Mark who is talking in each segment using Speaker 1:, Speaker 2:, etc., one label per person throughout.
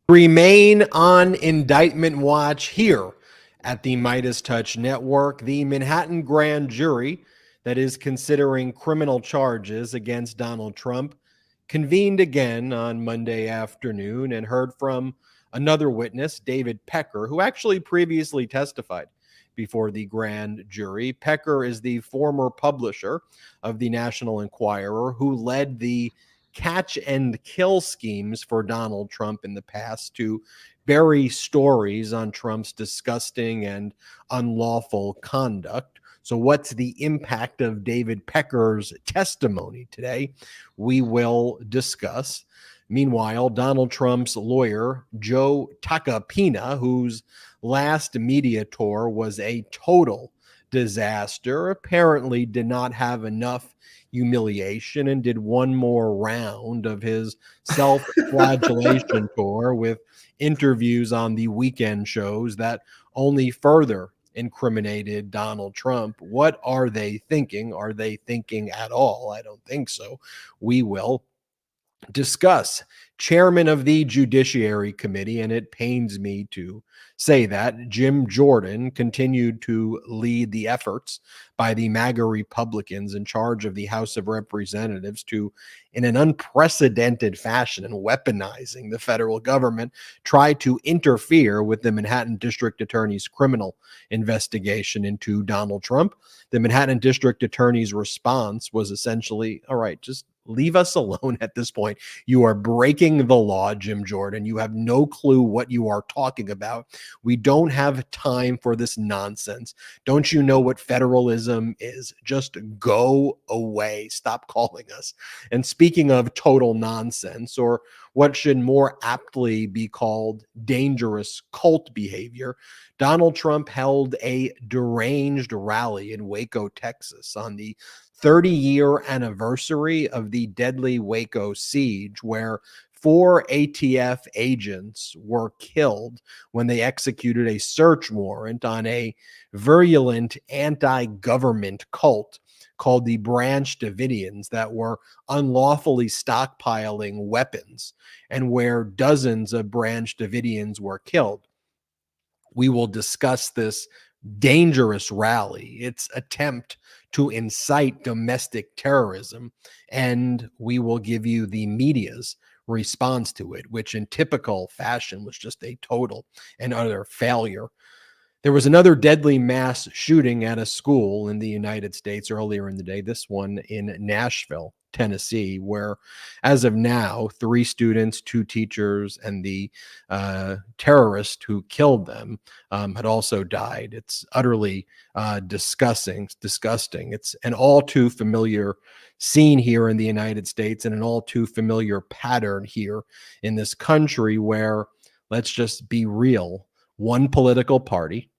Speaker 1: Remain on indictment watch here at the Midas Touch Network. The Manhattan grand jury that is considering criminal charges against Donald Trump convened again on Monday afternoon and heard from another witness, David Pecker, who actually previously testified before the grand jury. Pecker is the former publisher of the National Enquirer who led the catch and kill schemes for Donald Trump in the past to bury stories on Trump's disgusting and unlawful conduct. So, what's the impact of David Pecker's testimony today? We will discuss. Meanwhile, Donald Trump's lawyer, Joe Tacopina, whose last media tour was a total disaster, apparently did not have enough humiliation and did one more round of his self-flagellation tour with interviews on the weekend shows that only further incriminated Donald Trump. What are they thinking? Are they thinking at all? I don't think so. We will discuss. Chairman of the Judiciary Committee, and it pains me to say that, Jim Jordan continued to lead the efforts by the Maga Republicans in charge of the House of Representatives to, in an unprecedented fashion and weaponizing the federal government, try to interfere with the Manhattan District Attorney's criminal investigation into Donald Trump. The Manhattan District Attorney's response was essentially, all right, just leave us alone at this point. You are breaking the law, Jim Jordan. You have no clue what you are talking about. We don't have time for this nonsense. Don't you know what federalism is? Just go away. Stop calling us. And speaking of total nonsense, or what should more aptly be called dangerous cult behavior, Donald Trump held a deranged rally in Waco, Texas on the 30-year anniversary of the deadly Waco siege, where 4 ATF agents were killed when they executed a search warrant on a virulent anti-government cult called the Branch Davidians that were unlawfully stockpiling weapons, and where dozens of Branch Davidians were killed. We will discuss this dangerous rally, its attempt to incite domestic terrorism, and we will give you the media's response to it, which in typical fashion was just a total and utter failure. There was another deadly mass shooting at a school in the United States earlier in the day, this one in Nashville, Tennessee, where, as of now, 3 students, 2 teachers, and the terrorist who killed them had also died. It's utterly disgusting. It's an all too familiar scene here in the United States and an all too familiar pattern here in this country where, let's just be real, one political party,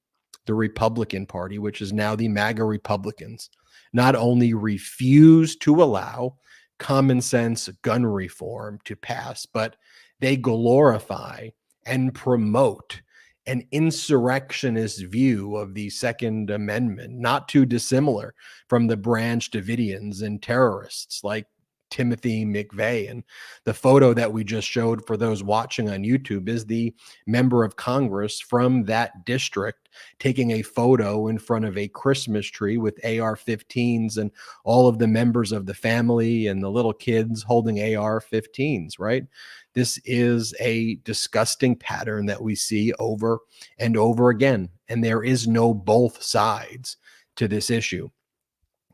Speaker 1: the Republican Party, which is now the Maga Republicans, not only refuse to allow common sense gun reform to pass, but they glorify and promote an insurrectionist view of the Second Amendment, not too dissimilar from the Branch Davidians and terrorists like Timothy McVeigh. And the photo that we just showed for those watching on YouTube is the member of Congress from that district taking a photo in front of a Christmas tree with AR-15s and all of the members of the family and the little kids holding AR-15s, right? This is a disgusting pattern that we see over and over again, and there is no both sides to this issue.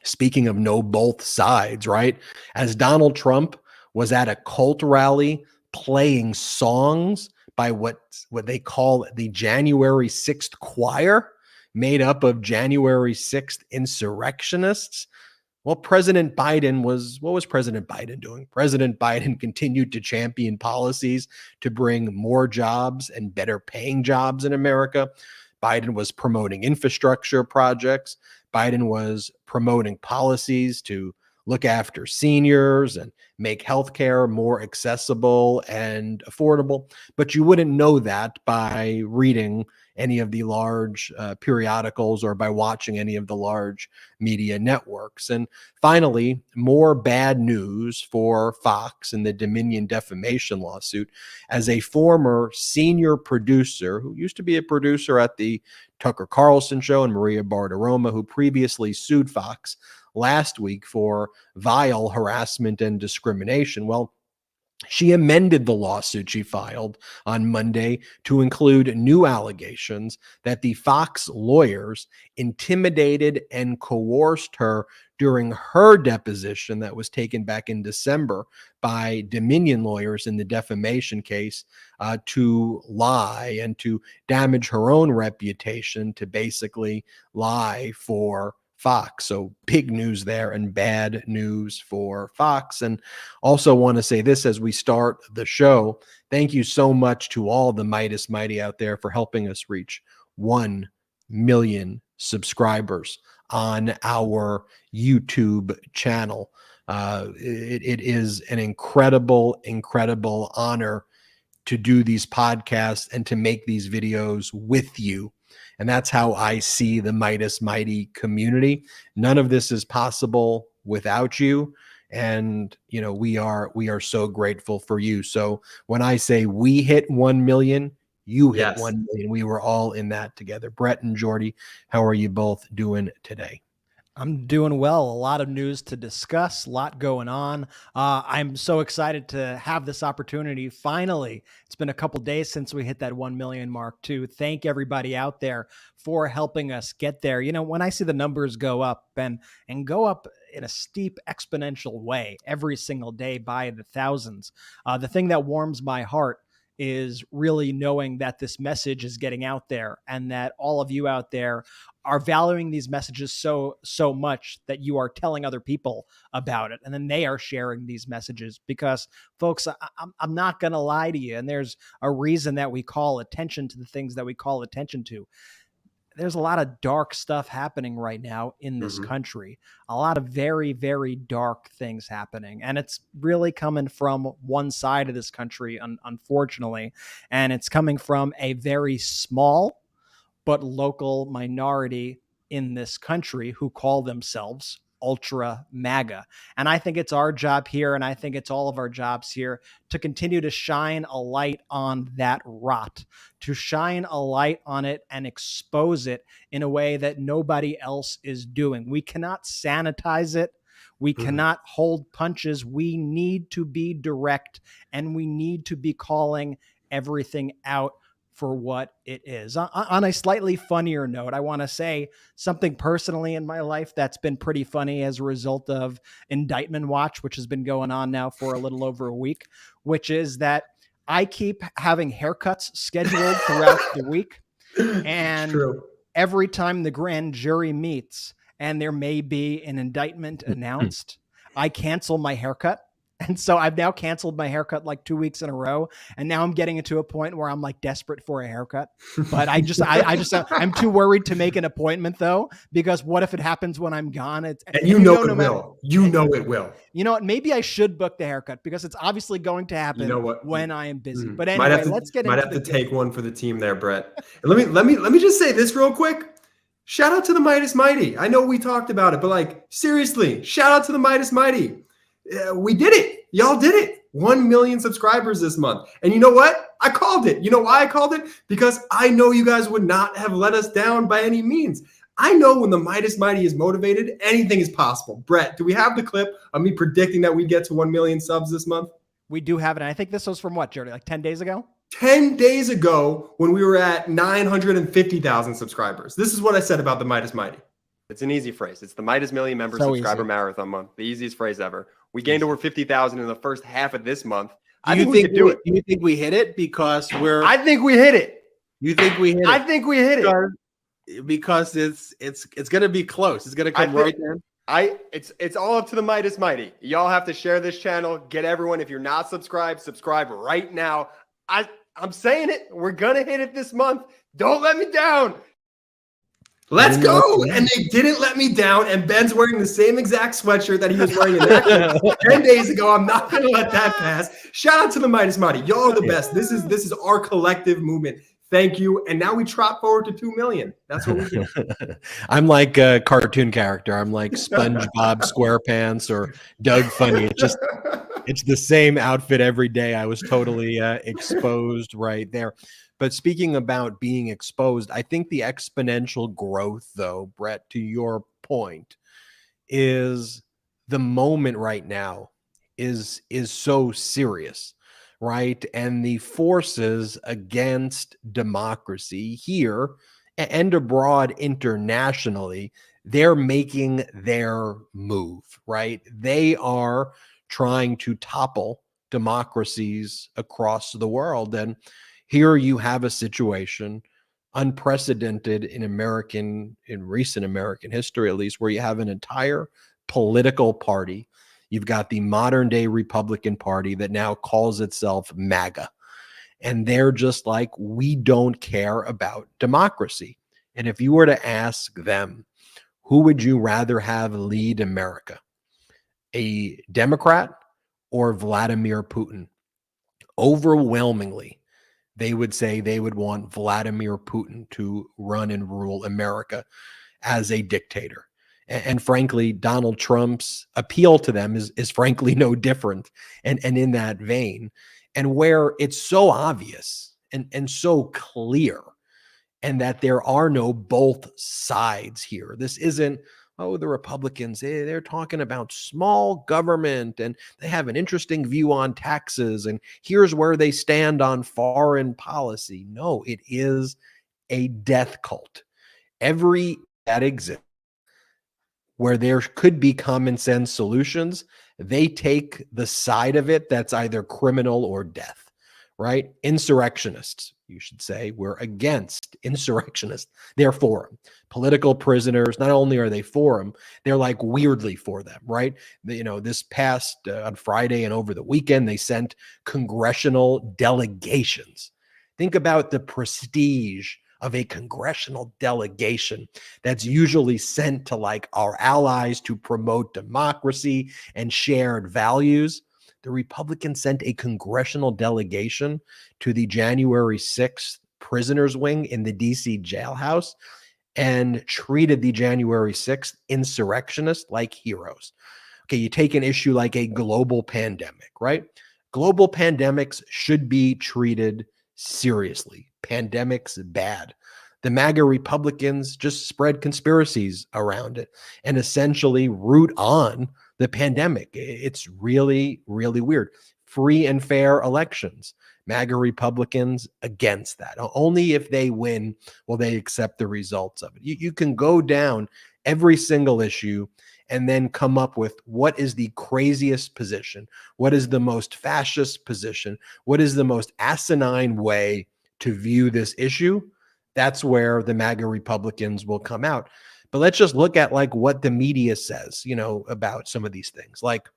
Speaker 1: Speaking of no both sides, right? As Donald Trump was at a cult rally playing songs by what they call the January 6th choir, made up of January 6th insurrectionists. Well, what was President Biden doing? President Biden continued to champion policies to bring more jobs and better paying jobs in America. Biden was promoting infrastructure projects. Biden was promoting policies to look after seniors and make healthcare more accessible and affordable. But you wouldn't know that by reading any of the large periodicals or by watching any of the large media networks. And finally, more bad news for Fox in the Dominion defamation lawsuit. As a former senior producer who used to be a producer at the Tucker Carlson show, and Maria Bartiromo, who previously sued Fox last week for vile harassment and discrimination, well, she amended the lawsuit she filed on Monday to include new allegations that the Fox lawyers intimidated and coerced her during her deposition that was taken back in December by Dominion lawyers in the defamation case to lie and to damage her own reputation, to basically lie for Fox. So big news there and bad news for Fox. And also want to say this as we start the show. Thank you so much to all the Midas Mighty out there for helping us reach 1 million subscribers on our YouTube channel. It is an incredible, incredible honor to do these podcasts and to make these videos with you. And that's how I see the Midas Mighty community. None of this is possible without you. And, you know, we are so grateful for you. So when I say we hit 1 million, you hit 1 million. We were all in that together. Brett and Jordy, how are you both doing today?
Speaker 2: I'm doing well. A lot of news to discuss, a lot going on. I'm so excited to have this opportunity. Finally, it's been a couple days since we hit that 1 million mark too. Thank everybody out there for helping us get there. You know, when I see the numbers go up and go up in a steep exponential way every single day by the thousands, the thing that warms my heart is really knowing that this message is getting out there and that all of you out there are valuing these messages so much that you are telling other people about it. And then they are sharing these messages because, folks, I'm not going to lie to you. And there's a reason that we call attention to the things that we call attention to. There's a lot of dark stuff happening right now in this country, a lot of very, very dark things happening. And it's really coming from one side of this country, unfortunately. And it's coming from a very small but local minority in this country who call themselves ultra MAGA. And I think it's our job here, and I think it's all of our jobs here, to continue to shine a light on that rot, to shine a light on it and expose it in a way that nobody else is doing. We cannot sanitize it. We cannot hold punches. We need to be direct, and we need to be calling everything out for what it is. On a slightly funnier note, I want to say something personally in my life that's been pretty funny as a result of Indictment Watch, which has been going on now for a little over a week, which is that I keep having haircuts scheduled throughout the week. And every time the grand jury meets and there may be an indictment announced, I cancel my haircut. And so I've now canceled my haircut like 2 weeks in a row. And now I'm getting to a point where I'm like desperate for a haircut. But I'm too worried to make an appointment though, because what if it happens when I'm gone?
Speaker 3: And you know it will. You know it will.
Speaker 2: You know what? Maybe I should book the haircut because it's obviously going to happen when I am busy. But anyway, let's get into it.
Speaker 3: Might have to take one for the team there, Brett. And let me just say this real quick. Shout out to the Midas Mighty. I know we talked about it, but like seriously, shout out to the Midas Mighty. We did it. Y'all did it. 1 million subscribers this month. And you know what? I called it. You know why I called it? Because I know you guys would not have let us down by any means. I know when the Midas Mighty is motivated, anything is possible. Brett, do we have the clip of me predicting that we'd get to 1 million subs this month?
Speaker 2: We do have it. And I think this was from what, Jordy? Like 10 days ago?
Speaker 3: 10 days ago when we were at 950,000 subscribers. This is what I said about the Midas Mighty.
Speaker 4: It's an easy phrase. It's the Midas Million Member Subscriber Marathon Month. The easiest phrase ever. We gained over 50,000 in the first half of this month.
Speaker 1: I think we could do it. Do you think we hit it because
Speaker 4: I think we hit it.
Speaker 1: You think we hit it?
Speaker 4: I think we hit it.
Speaker 1: Because it's going to be close. It's going to come right there.
Speaker 4: It's all up to the Midas Mighty. Y'all have to share this channel. Get everyone. If you're not subscribed, subscribe right now. I'm saying it. We're going to hit it this month. Don't let me down.
Speaker 3: Let's go. And they didn't let me down. And Ben's wearing the same exact sweatshirt that he was wearing in Nashville 10 days ago. I'm not going to let that pass. Shout out to the Midas Mighty. Y'all are the best. This is our collective movement. Thank you. And now we trot forward to 2 million. That's what we do.
Speaker 1: I'm like a cartoon character. I'm like SpongeBob SquarePants or Doug Funny. It's the same outfit every day. I was totally exposed right there. But speaking about being exposed, I think the exponential growth, though, Brett, to your point, is the moment right now is so serious, right? And the forces against democracy here and abroad internationally, they're making their move, right? They are trying to topple democracies across the world. And here you have a situation unprecedented in recent American history, at least, where you have an entire political party. You've got the modern day Republican Party that now calls itself MAGA. And they're just like, we don't care about democracy. And if you were to ask them, who would you rather have lead America? A Democrat or Vladimir Putin? Overwhelmingly, they would say they would want Vladimir Putin to run and rule America as a dictator. And frankly, Donald Trump's appeal to them is frankly no different. And in that vein, and where it's so obvious and so clear, and that there are no both sides here. This isn't, oh, the Republicans, they're talking about small government and they have an interesting view on taxes and here's where they stand on foreign policy. No, it is a death cult. Every that exists where there could be common sense solutions, they take the side of it that's either criminal or death, right? Insurrectionists, you should say, we're against insurrectionists. They're for them. Political prisoners, not only are they for them, they're like weirdly for them, right? This past on Friday and over the weekend, they sent congressional delegations. Think about the prestige of a congressional delegation that's usually sent to like our allies to promote democracy and shared values. The Republicans sent a congressional delegation to the January 6th prisoners wing in the DC jailhouse and treated the January 6th insurrectionists like heroes. Okay, you take an issue like a global pandemic, right? Global pandemics should be treated seriously. Pandemics bad. The MAGA Republicans just spread conspiracies around it and essentially root on the pandemic. It's really, really weird. Free and fair elections. MAGA Republicans against that. Only if they win will they accept the results of it. You can go down every single issue and then come up with what is the craziest position, what is the most fascist position, what is the most asinine way to view this issue. That's where the MAGA Republicans will come out. But let's just look at like what the media says, about some of these things. Like,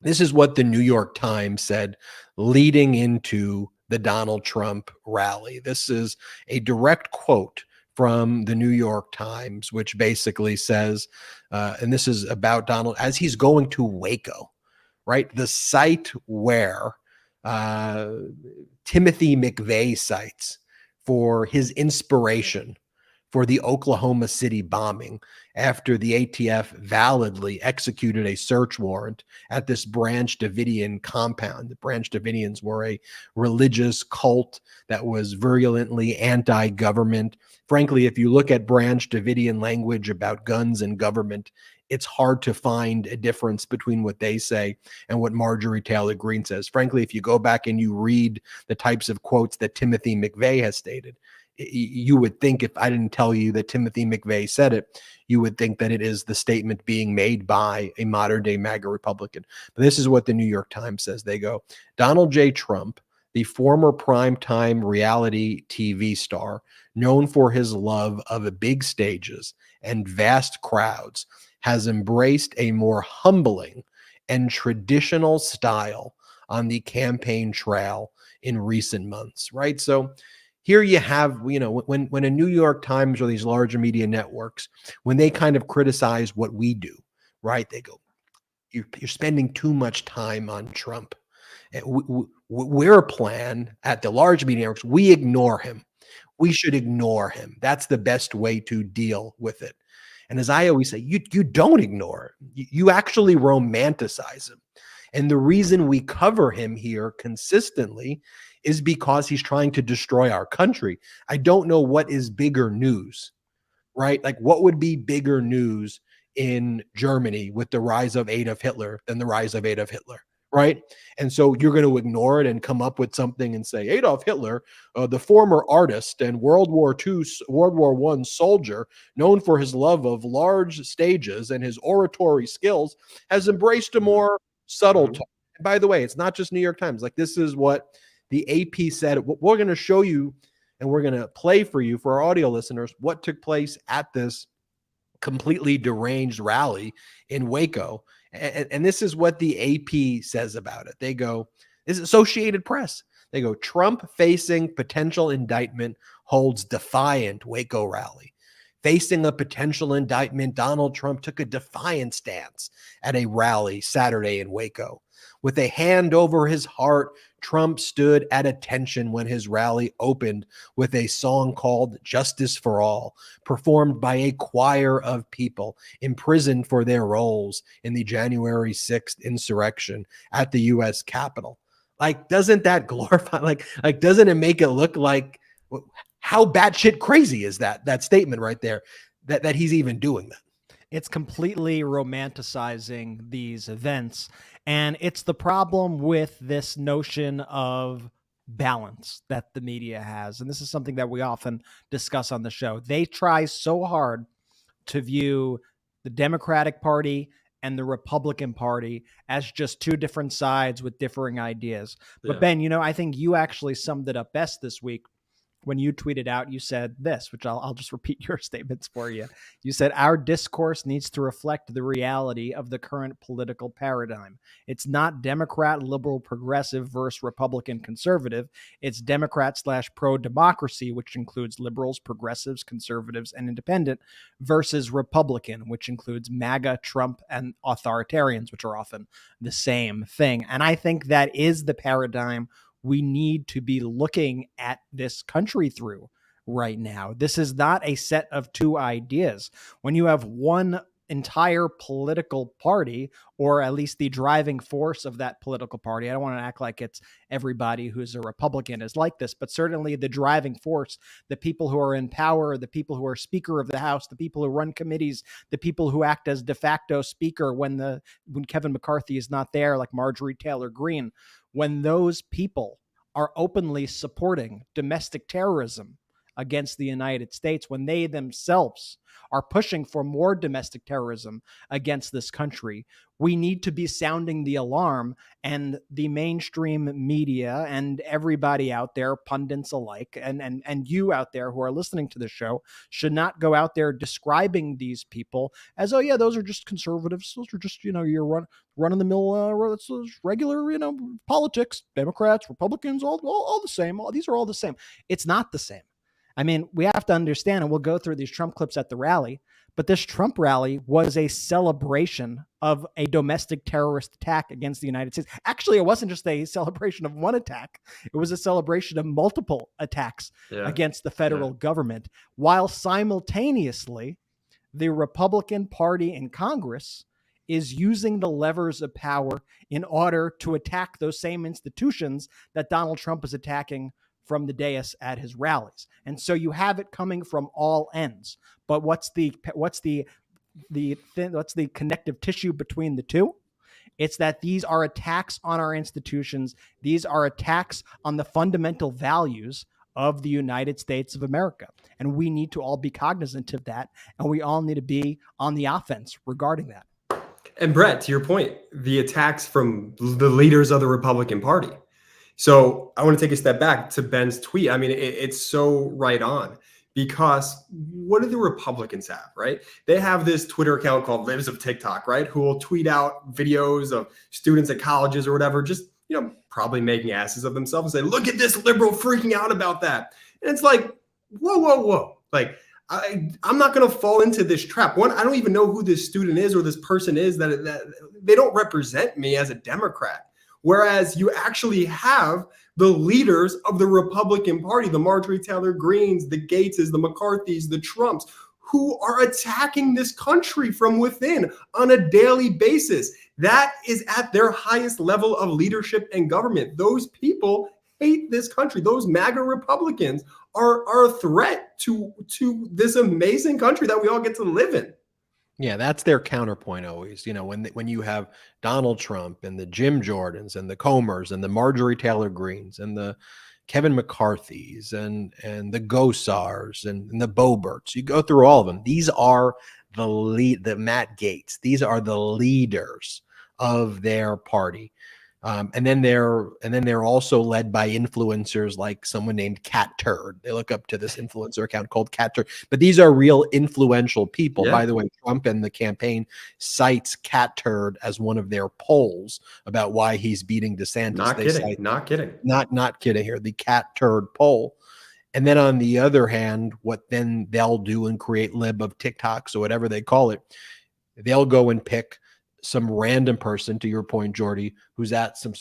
Speaker 1: this is what the New York Times said leading into the Donald Trump rally. This is a direct quote from the New York Times, which basically says, and this is about Donald as he's going to Waco, right? The site where Timothy McVeigh cites for his inspiration for the Oklahoma City bombing after the ATF validly executed a search warrant at this Branch Davidian compound. The Branch Davidians were a religious cult that was virulently anti-government. Frankly, if you look at Branch Davidian language about guns and government, it's hard to find a difference between what they say and what Marjorie Taylor Greene says. Frankly, if you go back and you read the types of quotes that Timothy McVeigh has stated, you would think, if I didn't tell you that Timothy McVeigh said it, you would think that it is the statement being made by a modern day MAGA Republican. But this is what the New York Times says. They go, Donald J. Trump, the former primetime reality TV star, known for his love of big stages and vast crowds, has embraced a more humbling and traditional style on the campaign trail in recent months, right? So here you have, when a New York Times or these larger media networks, when they kind of criticize what we do, right? They go, you're spending too much time on Trump. We're a plan at the large media networks. We ignore him. We should ignore him. That's the best way to deal with it. And as I always say, you don't ignore him. You actually romanticize him. And the reason we cover him here consistently is because he's trying to destroy our country. I don't know what is bigger news, right? Like, what would be bigger news in Germany with the rise of Adolf Hitler than the rise of Adolf Hitler, right? And so you're going to ignore it and come up with something and say Adolf Hitler, the former artist and World War I soldier, known for his love of large stages and his oratory skills, has embraced a more subtle tone. And by the way, it's not just New York Times. Like, this is what the AP said. We're going to show you, and we're going to play for you, for our audio listeners, what took place at this completely deranged rally in Waco. And this is what the AP says about it. They go, this is Associated Press. They go, Trump facing potential indictment holds defiant Waco rally. Facing a potential indictment, Donald Trump took a defiant stance at a rally Saturday in Waco. With a hand over his heart, Trump stood at attention when his rally opened with a song called Justice for All, performed by a choir of people imprisoned for their roles in the January 6th insurrection at the U.S. Capitol. Like, doesn't that glorify, like doesn't it make it look like, how batshit crazy is that statement right there, that he's even doing that?
Speaker 2: It's completely romanticizing these events. And it's the problem with this notion of balance that the media has. And this is something that we often discuss on the show. They try so hard to view the Democratic Party and the Republican Party as just two different sides with differing ideas. But Ben, I think you actually summed it up best this week. When you tweeted out, you said this, which I'll just repeat your statements for you. You said, our discourse needs to reflect the reality of the current political paradigm. It's not Democrat, liberal, progressive versus Republican, conservative. It's Democrat / pro-democracy, which includes liberals, progressives, conservatives, and independent, versus Republican, which includes MAGA, Trump, and authoritarians, which are often the same thing. And I think that is the paradigm we need to be looking at this country through right now. This is not a set of two ideas. When you have one entire political party, or at least the driving force of that political party, I don't want to act like it's everybody who's a Republican is like this, but certainly the driving force, the people who are in power, the people who are Speaker of the House, the people who run committees, the people who act as de facto Speaker when Kevin McCarthy is not there, like Marjorie Taylor Greene. When those people are openly supporting domestic terrorism against the United States, when they themselves are pushing for more domestic terrorism against this country, we need to be sounding the alarm, and the mainstream media and everybody out there, pundits alike, and you out there who are listening to the show, should not go out there describing these people as, oh yeah, those are just conservatives. Those are just, your run-of-the-mill, regular, politics, Democrats, Republicans, all the same. These are all the same. It's not the same. I mean, we have to understand, and we'll go through these Trump clips at the rally, but this Trump rally was a celebration of a domestic terrorist attack against the United States. Actually, it wasn't just a celebration of one attack. It was a celebration of multiple attacks against the federal government, while simultaneously the Republican Party in Congress is using the levers of power in order to attack those same institutions that Donald Trump is attacking from the dais at his rallies. And so you have it coming from all ends. But what's the connective tissue between the two? It's that these are attacks on our institutions. These are attacks on the fundamental values of the United States of America. And we need to all be cognizant of that. And we all need to be on the offense regarding that.
Speaker 3: And Brett, to your point, the attacks from the leaders of the Republican Party. So I want to take a step back to Ben's tweet. I mean, it's so right on, because what do the Republicans have, right? They have this Twitter account called Lives of TikTok, right? Who will tweet out videos of students at colleges or whatever, just, probably making asses of themselves and say, look at this liberal freaking out about that. And it's like, whoa. Like, I'm not going to fall into this trap. One, I don't even know who this student is or this person is, that they don't represent me as a Democrat. Whereas you actually have the leaders of the Republican Party, the Marjorie Taylor Greenes, the Gateses, the McCarthys, the Trumps, who are attacking this country from within on a daily basis. That is at their highest level of leadership and government. Those people hate this country. Those MAGA Republicans are a threat to this amazing country that we all get to live in.
Speaker 1: Yeah, that's their counterpoint always. When you have Donald Trump and the Jim Jordans and the Comers and the Marjorie Taylor Greenes and the Kevin McCarthys and the Gosars and the Boberts, you go through all of them. These are the Matt Gaetz. These are the leaders of their party. And then they're also led by influencers like someone named Cat Turd. They look up to this influencer account called Cat Turd. But these are real influential people. Yeah. By the way, Trump and the campaign cites Cat Turd as one of their polls about why he's beating DeSantis.
Speaker 3: Not kidding.
Speaker 1: Not kidding here. The Cat Turd poll. And then on the other hand, what then they'll do and create lib of TikToks or whatever they call it, they'll go and pick some random person, to your point, Jordy, who's at some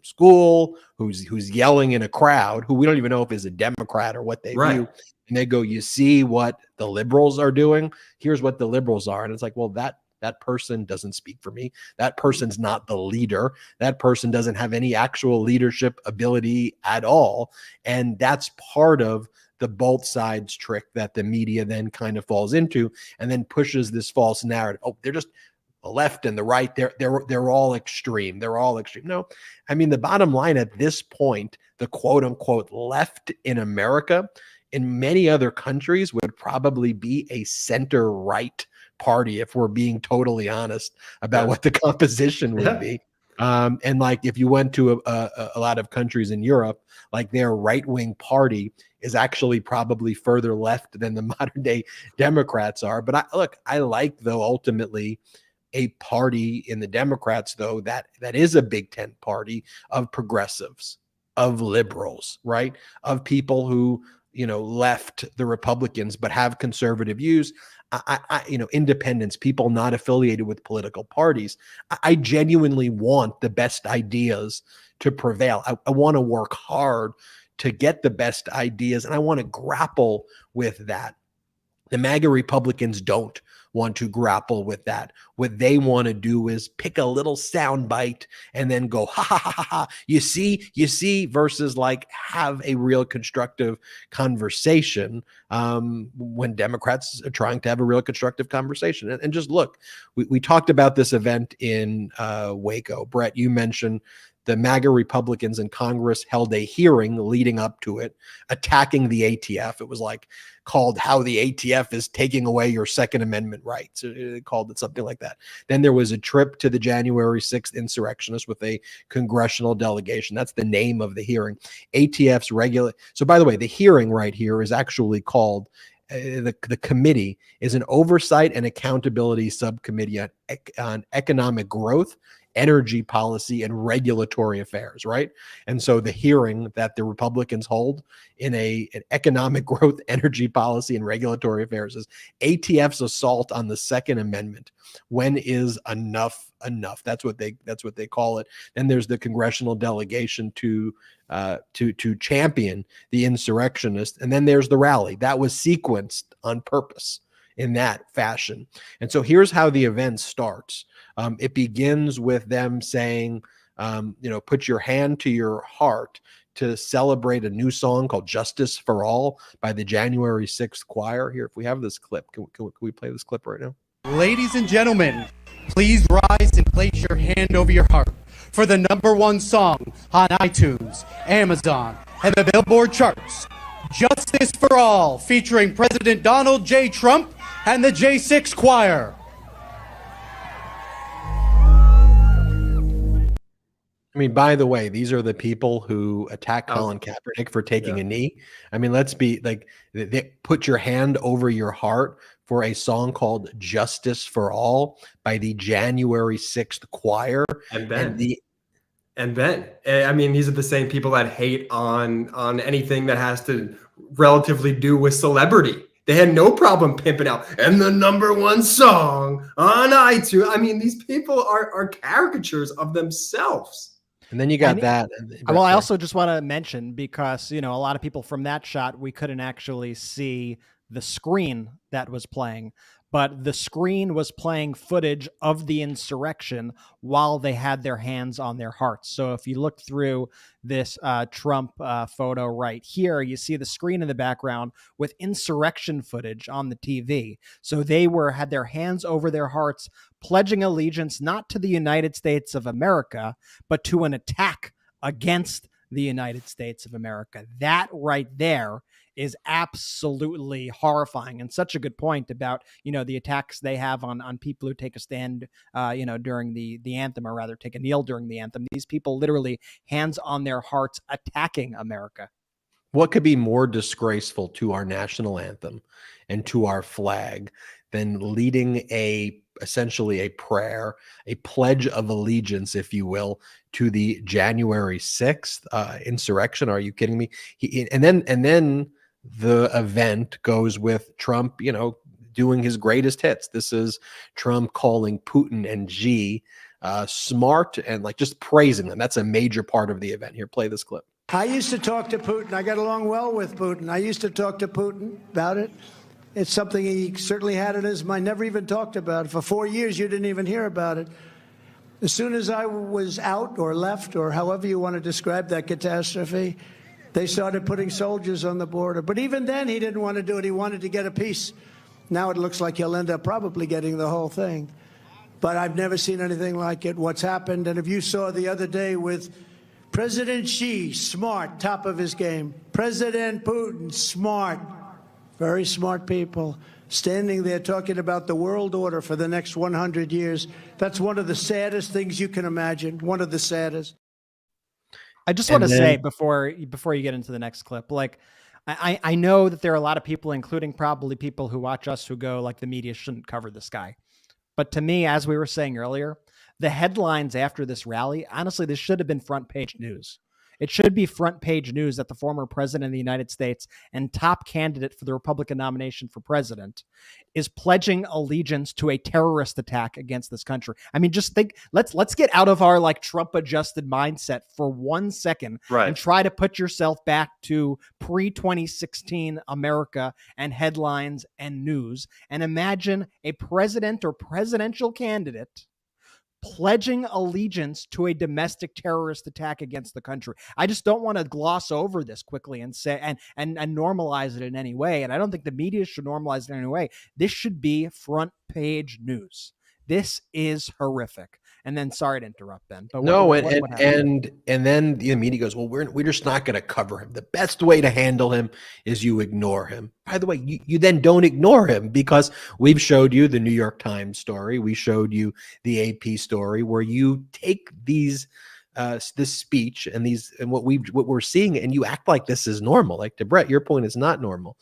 Speaker 1: school, who's yelling in a crowd, who we don't even know if is a Democrat or what they view. And they go, you see what the liberals are doing? Here's what the liberals are. And it's like, well, that person doesn't speak for me. That person's not the leader. That person doesn't have any actual leadership ability at all. And that's part of the both sides trick that the media then kind of falls into and then pushes this false narrative. Oh, they're just the left and the right. They're all extreme. They're all extreme. No, I mean, the bottom line at this point, the quote unquote left in America, in many other countries, would probably be a center right party, if we're being totally honest about what the composition would be. And like if you went to a lot of countries in Europe, like their right-wing party is actually probably further left than the modern day Democrats are. But I like, though, ultimately a party in the Democrats, though, that is a Big Tent party of progressives, of liberals, right? Of people who, left the Republicans but have conservative views. Independents, people not affiliated with political parties. I genuinely want the best ideas to prevail. I want to work hard to get the best ideas, and I want to grapple with that. The MAGA Republicans don't want to grapple with that. What they want to do is pick a little soundbite and then go, ha, ha, ha, ha, ha. You see, versus like have a real constructive conversation when Democrats are trying to have a real constructive conversation. And just look, we talked about this event in Waco. Brett, you mentioned the MAGA Republicans in Congress held a hearing leading up to it, attacking the ATF. It was like called how the ATF is taking away your Second Amendment rights. It called it something like that. Then there was a trip to the January 6th insurrectionists with a congressional delegation. That's the name of the hearing. ATF's regular. So by the way, the hearing right here is actually called the committee is an oversight and accountability subcommittee on economic growth, energy policy, and regulatory affairs, right? And so the hearing that the Republicans hold in an economic growth, energy policy, and regulatory affairs is ATF's assault on the Second Amendment. When is enough enough? That's what they call it. Then there's the congressional delegation to champion the insurrectionists, and then there's the rally that was sequenced on purpose in that fashion. And so here's how the event starts. It begins with them saying, put your hand to your heart to celebrate a new song called Justice for All by the January 6th choir. Here, if we have this clip, can we play this clip right now?
Speaker 5: Ladies and gentlemen, please rise and place your hand over your heart for the #1 song on iTunes, Amazon, and the Billboard charts, Justice for All, featuring President Donald J. Trump and the J6 Choir.
Speaker 1: I mean, by the way, these are the people who attack Colin Kaepernick for taking a knee. I mean, let's be like, they put your hand over your heart for a song called Justice for All by the January 6th choir.
Speaker 3: And And then, I mean, these are the same people that hate on anything that has to relatively do with celebrity. They had no problem pimping out and the #1 song on iTunes. I mean, these people are caricatures of themselves.
Speaker 1: And then you got that.
Speaker 2: Well, I also just want to mention, because, a lot of people from that shot, we couldn't actually see the screen that was playing, but the screen was playing footage of the insurrection while they had their hands on their hearts. So if you look through this Trump photo right here, you see the screen in the background with insurrection footage on the TV. So they had their hands over their hearts, pledging allegiance not to the United States of America, but to an attack against the United States of America. That right there is absolutely horrifying, and such a good point about, the attacks they have on people who take a stand, during the anthem, or rather take a kneel during the anthem. These people literally hands on their hearts attacking America.
Speaker 1: What could be more disgraceful to our national anthem and to our flag than leading essentially a prayer, a pledge of allegiance, if you will, to the January 6th insurrection? Are you kidding me? And then the event goes with Trump, doing his greatest hits. This is Trump calling Putin and Xi smart and just praising them. That's a major part of the event. Here, play this clip.
Speaker 6: I used to talk to Putin. I got along well with Putin. I used to talk to Putin about it. It's something he certainly had in his mind, never even talked about it. For 4 years, you didn't even hear about it. As soon as I was out or left, or however you want to describe that catastrophe, they started putting soldiers on the border. But even then, he didn't want to do it. He wanted to get a peace. Now it looks like he'll end up probably getting the whole thing. But I've never seen anything like it, what's happened. And if you saw the other day with President Xi, smart, top of his game. President Putin, smart, very smart people, standing there talking about the world order for the next 100 years. That's one of the saddest things you can imagine, one of the saddest.
Speaker 2: I just want to say before you get into the next clip, I know that there are a lot of people, including probably people who watch us, who go the media shouldn't cover this guy. But to me, as we were saying earlier, the headlines after this rally, honestly, this should have been front page news. It should be front page news that the former president of the United States and top candidate for the Republican nomination for president is pledging allegiance to a terrorist attack against this country. I mean, just think, let's get out of our Trump adjusted mindset for 1 second, right, and try to put yourself back to pre-2016 America and headlines and news, and imagine a president or presidential candidate pledging allegiance to a domestic terrorist attack against the country. I just don't want to gloss over this quickly and say and normalize it in any way. And I don't think the media should normalize it in any way. This should be front page news. This is horrific. And then, sorry to interrupt, Ben. But
Speaker 1: and then the media goes, well, we're just not going to cover him. The best way to handle him is you ignore him. By the way, you then don't ignore him, because we've showed you the New York Times story. We showed you the AP story, where you take these this speech and what we're seeing, and you act like this is normal. Like, to Brett, your point is not normal.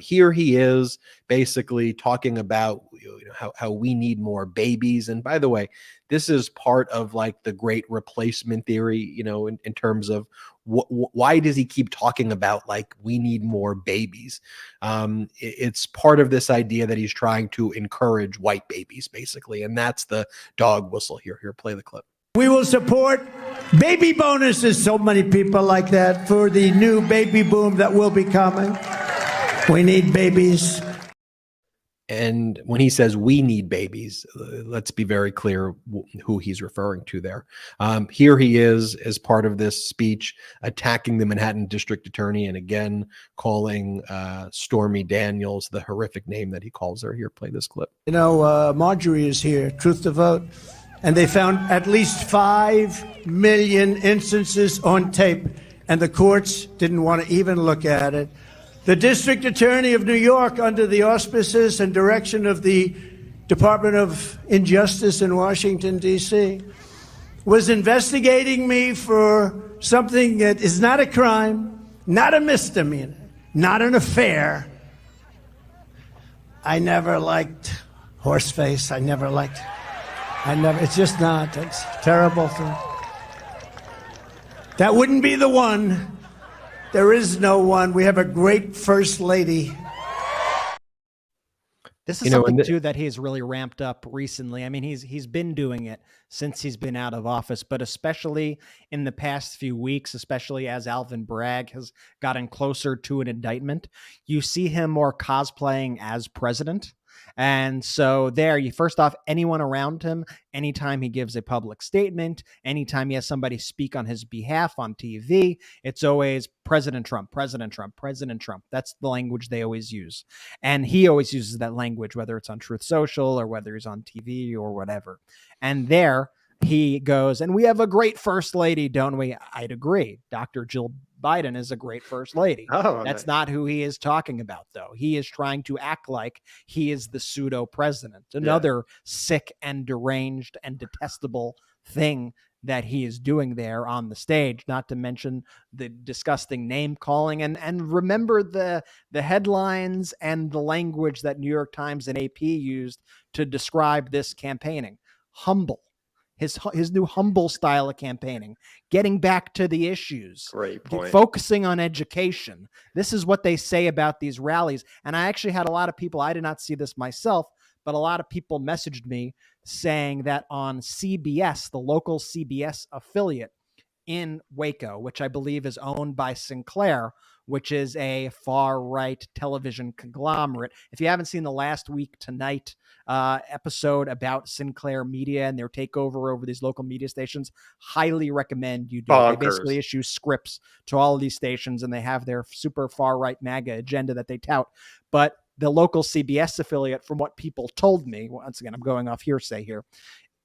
Speaker 1: Here he is basically talking about how we need more babies. And by the way, this is part of the great replacement theory, in terms of why does he keep talking about we need more babies? It's part of this idea that he's trying to encourage white babies, basically. And that's the dog whistle here. Here, play the clip.
Speaker 6: We will support baby bonuses. So many people like that for the new baby boom that will be coming. We need babies.
Speaker 1: And when he says we need babies, let's be very clear who he's referring to there. Here he is, as part of this speech, attacking the Manhattan District Attorney, and again calling Stormy Daniels the horrific name that he calls her. Here, play this clip.
Speaker 6: Marjorie is here, Truth to Vote, and they found at least 5 million instances on tape, and the courts didn't want to even look at it. The District Attorney of New York, under the auspices and direction of the Department of Injustice in Washington, D.C., was investigating me for something that is not a crime, not a misdemeanor, not an affair. I never liked Horseface. It's just not. It's a terrible thing. That wouldn't be the one. There is no one. We have a great first lady.
Speaker 2: This is something too that he's really ramped up recently. I mean, he's been doing it since he's been out of office, but especially in the past few weeks, especially as Alvin Bragg has gotten closer to an indictment, you see him more cosplaying as president. And so there, you first off, anyone around him, anytime he gives a public statement, anytime he has somebody speak on his behalf on TV, it's always President Trump, President Trump, President Trump. That's the language they always use. And he always uses that language, whether it's on Truth Social or whether he's on TV or whatever. And there he goes, and we have a great first lady, don't we? I'd agree. Dr. Jill Biden is a great first lady.
Speaker 4: Oh,
Speaker 2: that's not who he is talking about, though. He is trying to act like he is the pseudo president. Another sick and deranged and detestable thing that he is doing there on the stage, not to mention the disgusting name calling. And remember the headlines and the language that New York Times and AP used to describe this campaigning. Humble. His new humble style of campaigning, getting back to the issues,
Speaker 4: Great point.
Speaker 2: Focusing on education. This is what they say about these rallies. And I actually had a lot of people, I did not see this myself, but a lot of people messaged me saying that on CBS, the local CBS affiliate in Waco, which I believe is owned by Sinclair, which is a far-right television conglomerate. If you haven't seen the Last Week Tonight episode about Sinclair Media and their takeover over these local media stations, highly recommend you do.
Speaker 4: Bonkers.
Speaker 2: They basically issue scripts to all of these stations, and they have their super far-right MAGA agenda that they tout. But the local CBS affiliate, from what people told me, once again, I'm going off hearsay here,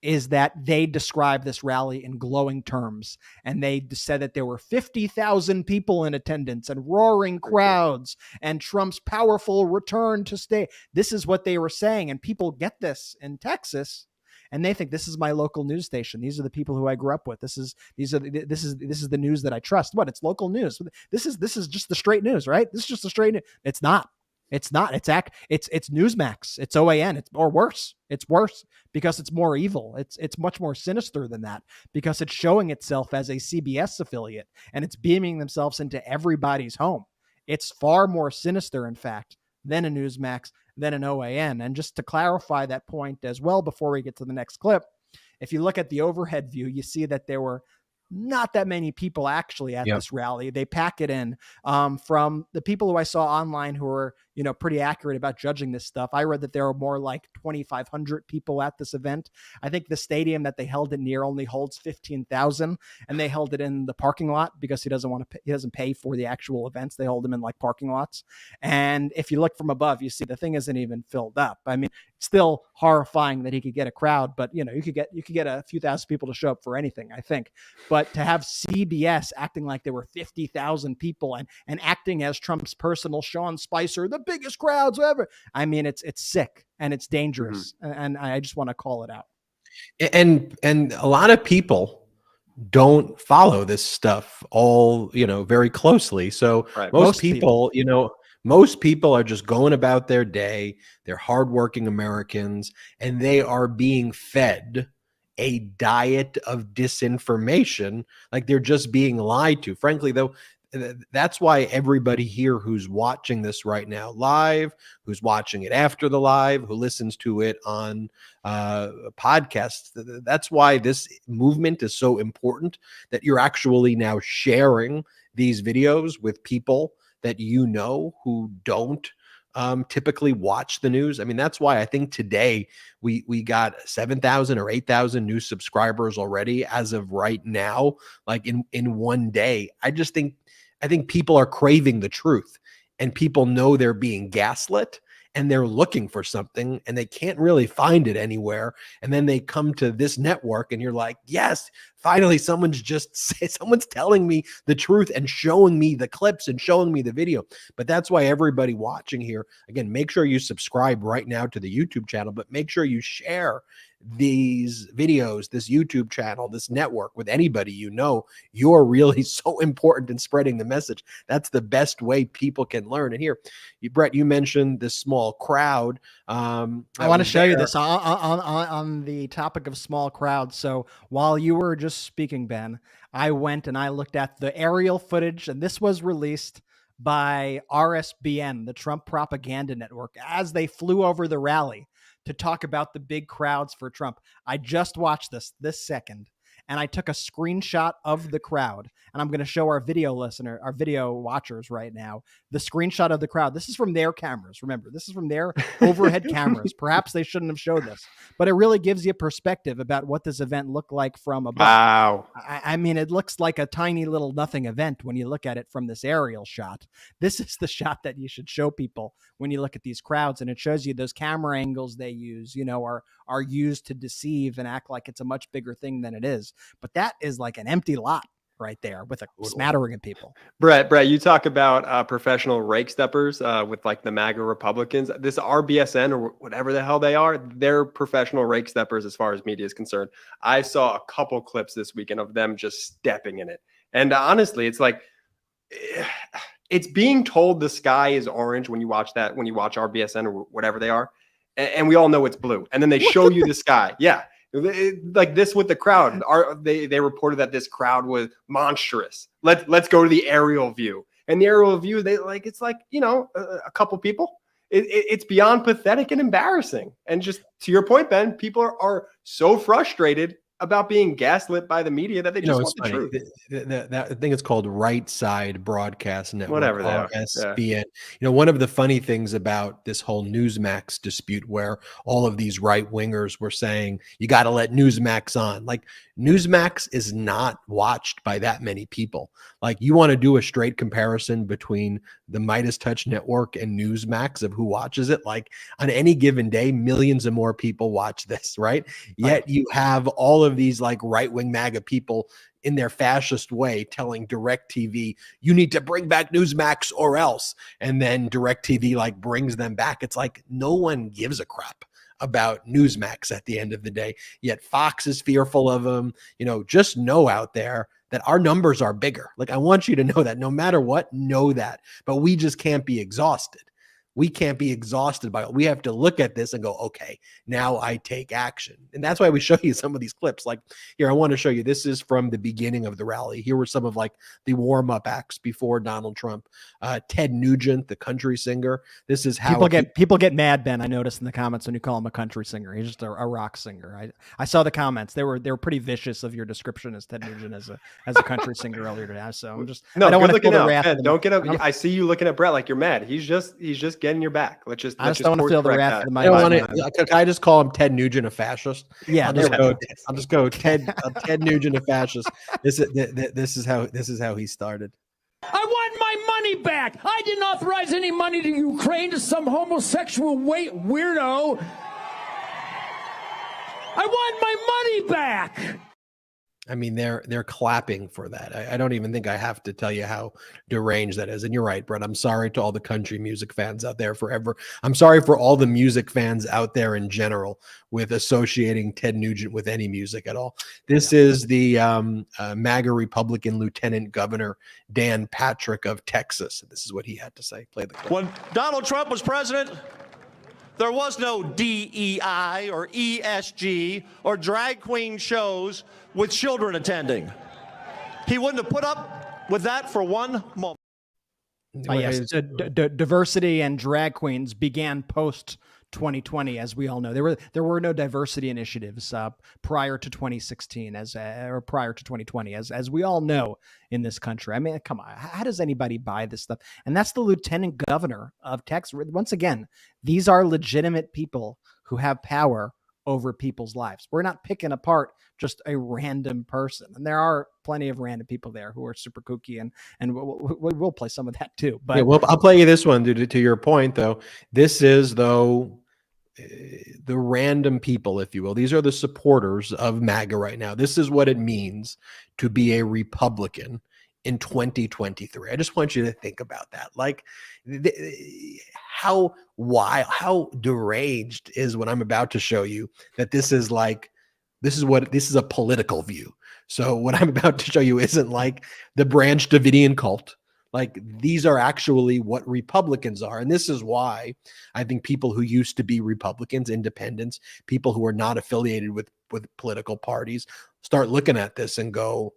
Speaker 2: is that they described this rally in glowing terms. And they said that there were 50,000 people in attendance and roaring crowds and Trump's powerful return to stay. This is what they were saying. And people get this in Texas and they think this is my local news station. These are the people who I grew up with. This is the news that I trust. What? It's local news. This is just the straight news, right? This is just the straight news. It's not. It's not. It's Newsmax. It's OAN. Or worse. It's worse because it's more evil. It's much more sinister than that because it's showing itself as a CBS affiliate and it's beaming themselves into everybody's home. It's far more sinister, in fact, than a Newsmax, than an OAN. And just to clarify that point as well, before we get to the next clip, if you look at the overhead view, you see that there were not that many people actually at this rally. They pack it in. From the people who I saw online who were, pretty accurate about judging this stuff, I read that there were more like 2,500 people at this event. I think the stadium that they held it near only holds 15,000, and they held it in the parking lot because he doesn't pay for the actual events. They hold them in like parking lots. And if you look from above, you see the thing isn't even filled up. I mean, it's still horrifying that he could get a crowd, but you could get a few thousand people to show up for anything, I think. But to have CBS acting like there were 50,000 people and acting as Trump's personal Sean Spicer, the biggest crowds ever. I mean, it's sick and it's dangerous. Mm-hmm. And I just want to call it out.
Speaker 1: And a lot of people don't follow this stuff all, very closely. So most people, most people are just going about their day. They're hardworking Americans, and they are being fed a diet of disinformation. Like they're just being lied to. Frankly, though, that's why everybody here who's watching this right now live, who's watching it after the live, who listens to it on podcasts, that's why this movement is so important, that you're actually now sharing these videos with people that who don't typically watch the news. I mean, that's why I think today we got 7,000 or 8,000 new subscribers already as of right now, like in one day. I think people are craving the truth, and people know they're being gaslit and they're looking for something and they can't really find it anywhere. And then they come to this network and you're like, yes, finally someone's telling me the truth and showing me the clips and showing me the video. But that's why everybody watching here, again, make sure you subscribe right now to the YouTube channel, but make sure you share these videos, this YouTube channel, this network with anybody you're really so important in spreading the message. That's the best way people can learn. And here, Brett, you mentioned this small crowd.
Speaker 2: I want to show you this on the topic of small crowds. So while you were just speaking, Ben, I went and I looked at the aerial footage, and this was released by RSBN, the Trump Propaganda Network, as they flew over the rally to talk about the big crowds for Trump. I just watched this second, and I took a screenshot of the crowd, and I'm going to show our video watchers right now, the screenshot of the crowd. This is from their cameras. Remember, this is from their overhead cameras. Perhaps they shouldn't have showed this, but it really gives you a perspective about what this event looked like from above.
Speaker 4: Wow.
Speaker 2: I mean, it looks like a tiny little nothing event when you look at it from this aerial shot. This is the shot that you should show people when you look at these crowds, and it shows you those camera angles they use, are used to deceive and act like it's a much bigger thing than it is. But that is like an empty lot right there with a smattering of people.
Speaker 4: Brett, you talk about professional rake steppers with like the MAGA Republicans. This RBSN or whatever the hell they are, they're professional rake steppers as far as media is concerned. I saw a couple clips this weekend of them just stepping in it. And honestly, it's like, it's being told the sky is orange when you watch RBSN or whatever they are. And we all know it's blue. And then they show you the sky. Yeah. Like this with the crowd. They reported that this crowd was monstrous. Let's go to the aerial view. And the aerial view, it's like, a couple people. It's beyond pathetic and embarrassing. And just to your point, Ben, people are so frustrated about being gaslit by the media that they just want the truth.
Speaker 1: I think it's called Right Side Broadcast Network,
Speaker 4: whatever they are.
Speaker 1: RSBN. Yeah. One of the funny things about this whole Newsmax dispute, where all of these right wingers were saying you got to let Newsmax on, like Newsmax is not watched by that many people. Like, you want to do a straight comparison between the Midas Touch network and Newsmax of who watches it. Like, on any given day, millions of more people watch this, right? Yet you have all of these like right-wing MAGA people in their fascist way telling DirecTV, you need to bring back Newsmax or else. And then DirecTV like brings them back. It's like no one gives a crap about Newsmax at the end of the day. Yet Fox is fearful of them. Just know out there that our numbers are bigger. Like, I want you to know that no matter what, know that. But we just can't be exhausted. We can't be exhausted by it. We have to look at this and go, okay, now I take action. And that's why we show you some of these clips. Like here, I want to show you, this is from the beginning of the rally. Here were some of like the warm-up acts before Donald Trump. Ted Nugent, the country singer. This is how
Speaker 2: people get mad, Ben. I noticed in the comments when you call him a country singer. He's just a rock singer. I saw the comments. They were pretty vicious of your description as Ted Nugent as a country singer earlier today. So I'm just I don't want to feel the wrath.
Speaker 4: Don't get up. I see you looking at Brett like you're mad. He's just getting your back. I just
Speaker 2: don't want to feel the wrath of my.
Speaker 1: Can I just call him Ted Nugent a fascist?
Speaker 2: Yeah,
Speaker 1: I'll just go Ted Nugent a fascist. This is how he started.
Speaker 7: I want my money back. I didn't authorize any money to Ukraine to some homosexual weirdo. I want my money back.
Speaker 1: I mean, they're clapping for that. I don't even think I have to tell you how deranged that is. And you're right, Brett. I'm sorry to all the country music fans out there forever. I'm sorry for all the music fans out there in general with associating Ted Nugent with any music at all. This is the MAGA Republican Lieutenant Governor Dan Patrick of Texas. This is what he had to say. Play the clip.
Speaker 8: When Donald Trump was president, there was no DEI or ESG or drag queen shows with children attending. He wouldn't have put up with that for one moment.
Speaker 2: Yes, diversity and drag queens began post 2020, as we all know. There were no diversity initiatives prior to 2016 or prior to 2020, as we all know in this country. I mean, come on, how does anybody buy this stuff? And that's the lieutenant governor of Texas. Once again, these are legitimate people who have power over people's lives. We're not picking apart just a random person. And there are plenty of random people there who are super kooky, and we'll play some of that too. But
Speaker 1: yeah, well, I'll play you this one to your point, though. This is, though, the random people, if you will. These are the supporters of MAGA right now. This is what it means to be a Republican in 2023. I just want you to think about that. Like, how wild, how deranged is what I'm about to show you, that this is a political view. So what I'm about to show you isn't like the Branch Davidian cult. Like, these are actually what Republicans are. And this is why I think people who used to be Republicans, independents, people who are not affiliated with political parties, start looking at this and go,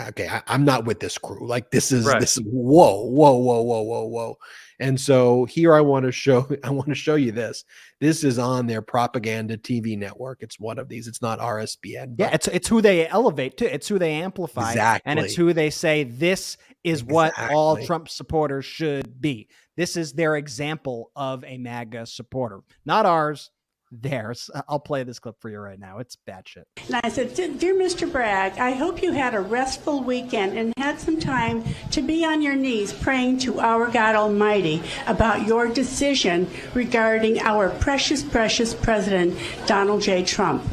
Speaker 1: okay, I'm not with this crew. Like, this is whoa. And so here I want to show you this. This is on their propaganda TV network. It's one of these. It's not RSBN.
Speaker 2: Yeah, it's who they elevate to. It's who they amplify.
Speaker 1: Exactly.
Speaker 2: And it's who they say this is what all Trump supporters should be. This is their example of a MAGA supporter. Not ours, theirs. I'll play this clip for you right now. It's bad shit.
Speaker 9: And I said, Dear Mr. Bragg, I hope you had a restful weekend and had some time to be on your knees praying to our God Almighty about your decision regarding our precious, precious President, Donald J. Trump.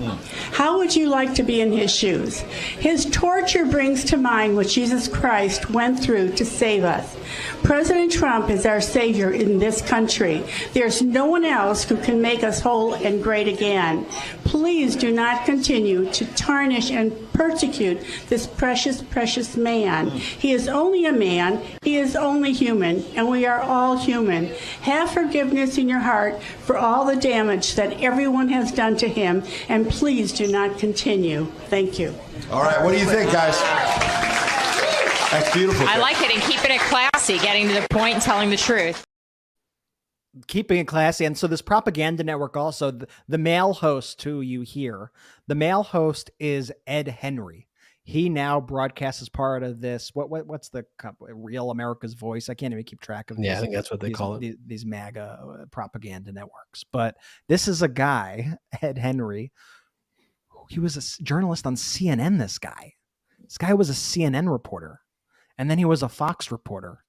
Speaker 9: How would you like to be in his shoes? His torture brings to mind what Jesus Christ went through to save us. President Trump is our savior in this country. There's no one else who can make us whole and great again. Please do not continue to tarnish and persecute this precious, precious man. He is only a man. He is only human, and we are all human. Have forgiveness in your heart for all the damage that everyone has done to him, and please do not continue. Thank you.
Speaker 10: All right, what do you think, guys? That's beautiful.
Speaker 11: I like it, and keeping it classy, getting to the point and telling the truth.
Speaker 2: Keeping it classy. And so this propaganda network also, the male host who you hear, the male host is Ed Henry. He now broadcasts as part of this. What's the Real America's Voice? I can't even keep track of.
Speaker 1: Yeah, I think that's what they call it.
Speaker 2: These MAGA propaganda networks. But this is a guy, Ed Henry. He was a journalist on CNN. This guy was a CNN reporter, and then he was a Fox reporter.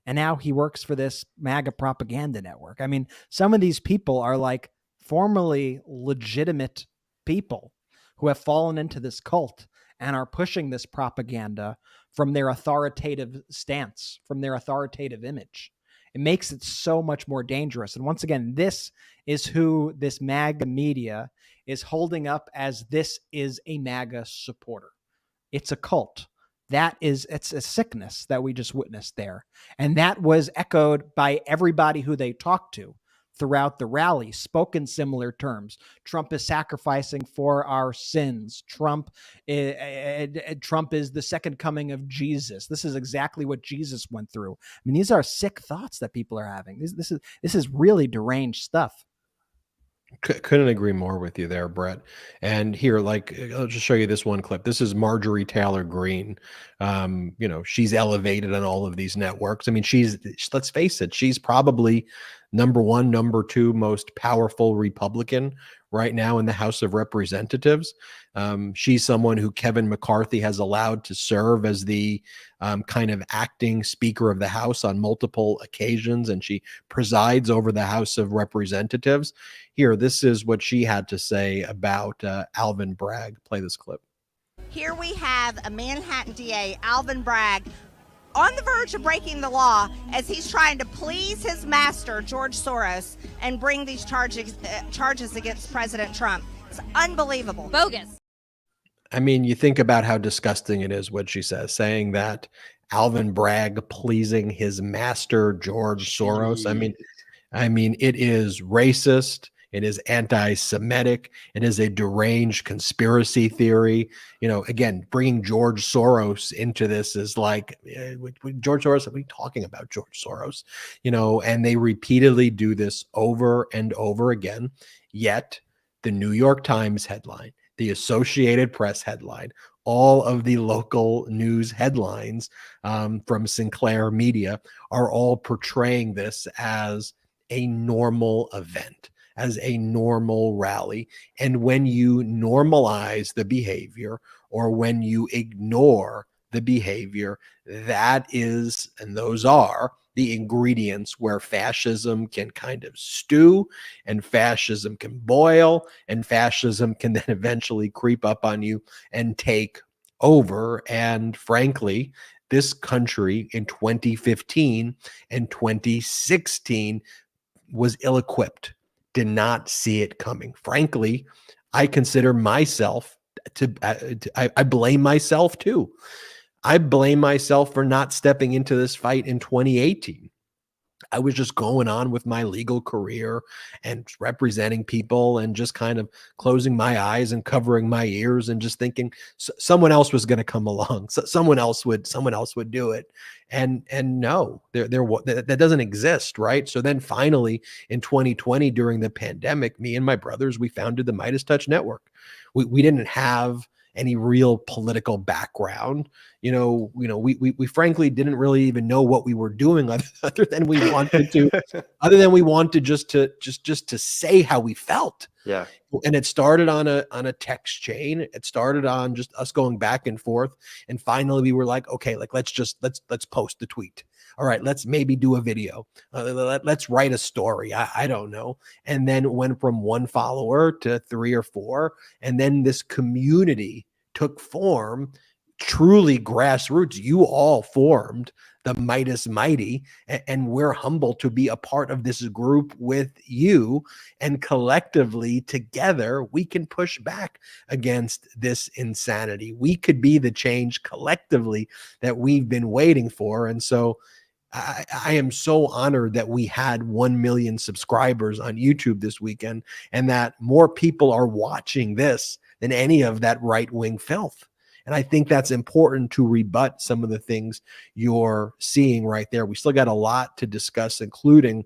Speaker 2: And now he works for this MAGA propaganda network. I mean, some of these people are like formerly legitimate people who have fallen into this cult and are pushing this propaganda from their authoritative stance, from their authoritative image. It makes it so much more dangerous. And once again, this is who this MAGA media is holding up as this is a MAGA supporter. It's a cult. It's a sickness that we just witnessed there. And that was echoed by everybody who they talked to throughout the rally, spoke in similar terms. Trump is sacrificing for our sins. Trump is the second coming of Jesus. This is exactly what Jesus went through. I mean, these are sick thoughts that people are having. This is really deranged stuff.
Speaker 1: Couldn't agree more with you there, Brett. And here, like, I'll just show you this one clip. This is Marjorie Taylor Greene. She's elevated on all of these networks. I mean, let's face it, she's probably number one, number two most powerful Republican right now in the House of Representatives. She's someone who Kevin McCarthy has allowed to serve as the kind of acting Speaker of the House on multiple occasions, and she presides over the House of Representatives. Here, this is what she had to say about Alvin Bragg. Play this clip.
Speaker 12: Here we have a Manhattan DA, Alvin Bragg, on the verge of breaking the law as he's trying to please his master, George Soros, and bring these charges against President Trump. It's unbelievable.
Speaker 11: Bogus.
Speaker 1: I mean, you think about how disgusting it is what she says, saying that Alvin Bragg pleasing his master, George Soros. I mean, it is racist. It is anti-Semitic. It is a deranged conspiracy theory. Again, bringing George Soros into this is like, George Soros, what are we talking about, George Soros? And they repeatedly do this over and over again. Yet the New York Times headline, the Associated Press headline, all of the local news headlines from Sinclair Media are all portraying this as a normal event, as a normal rally. And when you normalize the behavior, or when you ignore the behavior, that is, and those are the ingredients where fascism can kind of stew, and fascism can boil, and fascism can then eventually creep up on you and take over. And frankly, this country in 2015 and 2016 was ill-equipped, did not see it coming. Frankly, I consider myself I blame myself too. I blame myself for not stepping into this fight in 2018. I was just going on with my legal career and representing people and just kind of closing my eyes and covering my ears and just thinking someone else was going to come along. So someone else would do it. And no, that doesn't exist. Right. So then finally in 2020, during the pandemic, me and my brothers, we founded the Midas Touch Network. We didn't have any real political background. We frankly didn't really even know what we were doing other than we wanted just to say how we felt.
Speaker 4: Yeah.
Speaker 1: And it started on a text chain. It started on just us going back and forth. And finally we were like, okay, like let's post the tweet. All right, let's maybe do a video. Let's write a story. I don't know. And then went from 1 follower to 3 or 4. And then this community took form, truly grassroots. You all formed the Midas Mighty, and we're humbled to be a part of this group with you. And collectively together, we can push back against this insanity. We could be the change collectively that we've been waiting for. And so I am so honored that we had 1 million subscribers on YouTube this weekend, and that more people are watching this than any of that right-wing filth. And I think that's important to rebut some of the things you're seeing right there. We still got a lot to discuss, including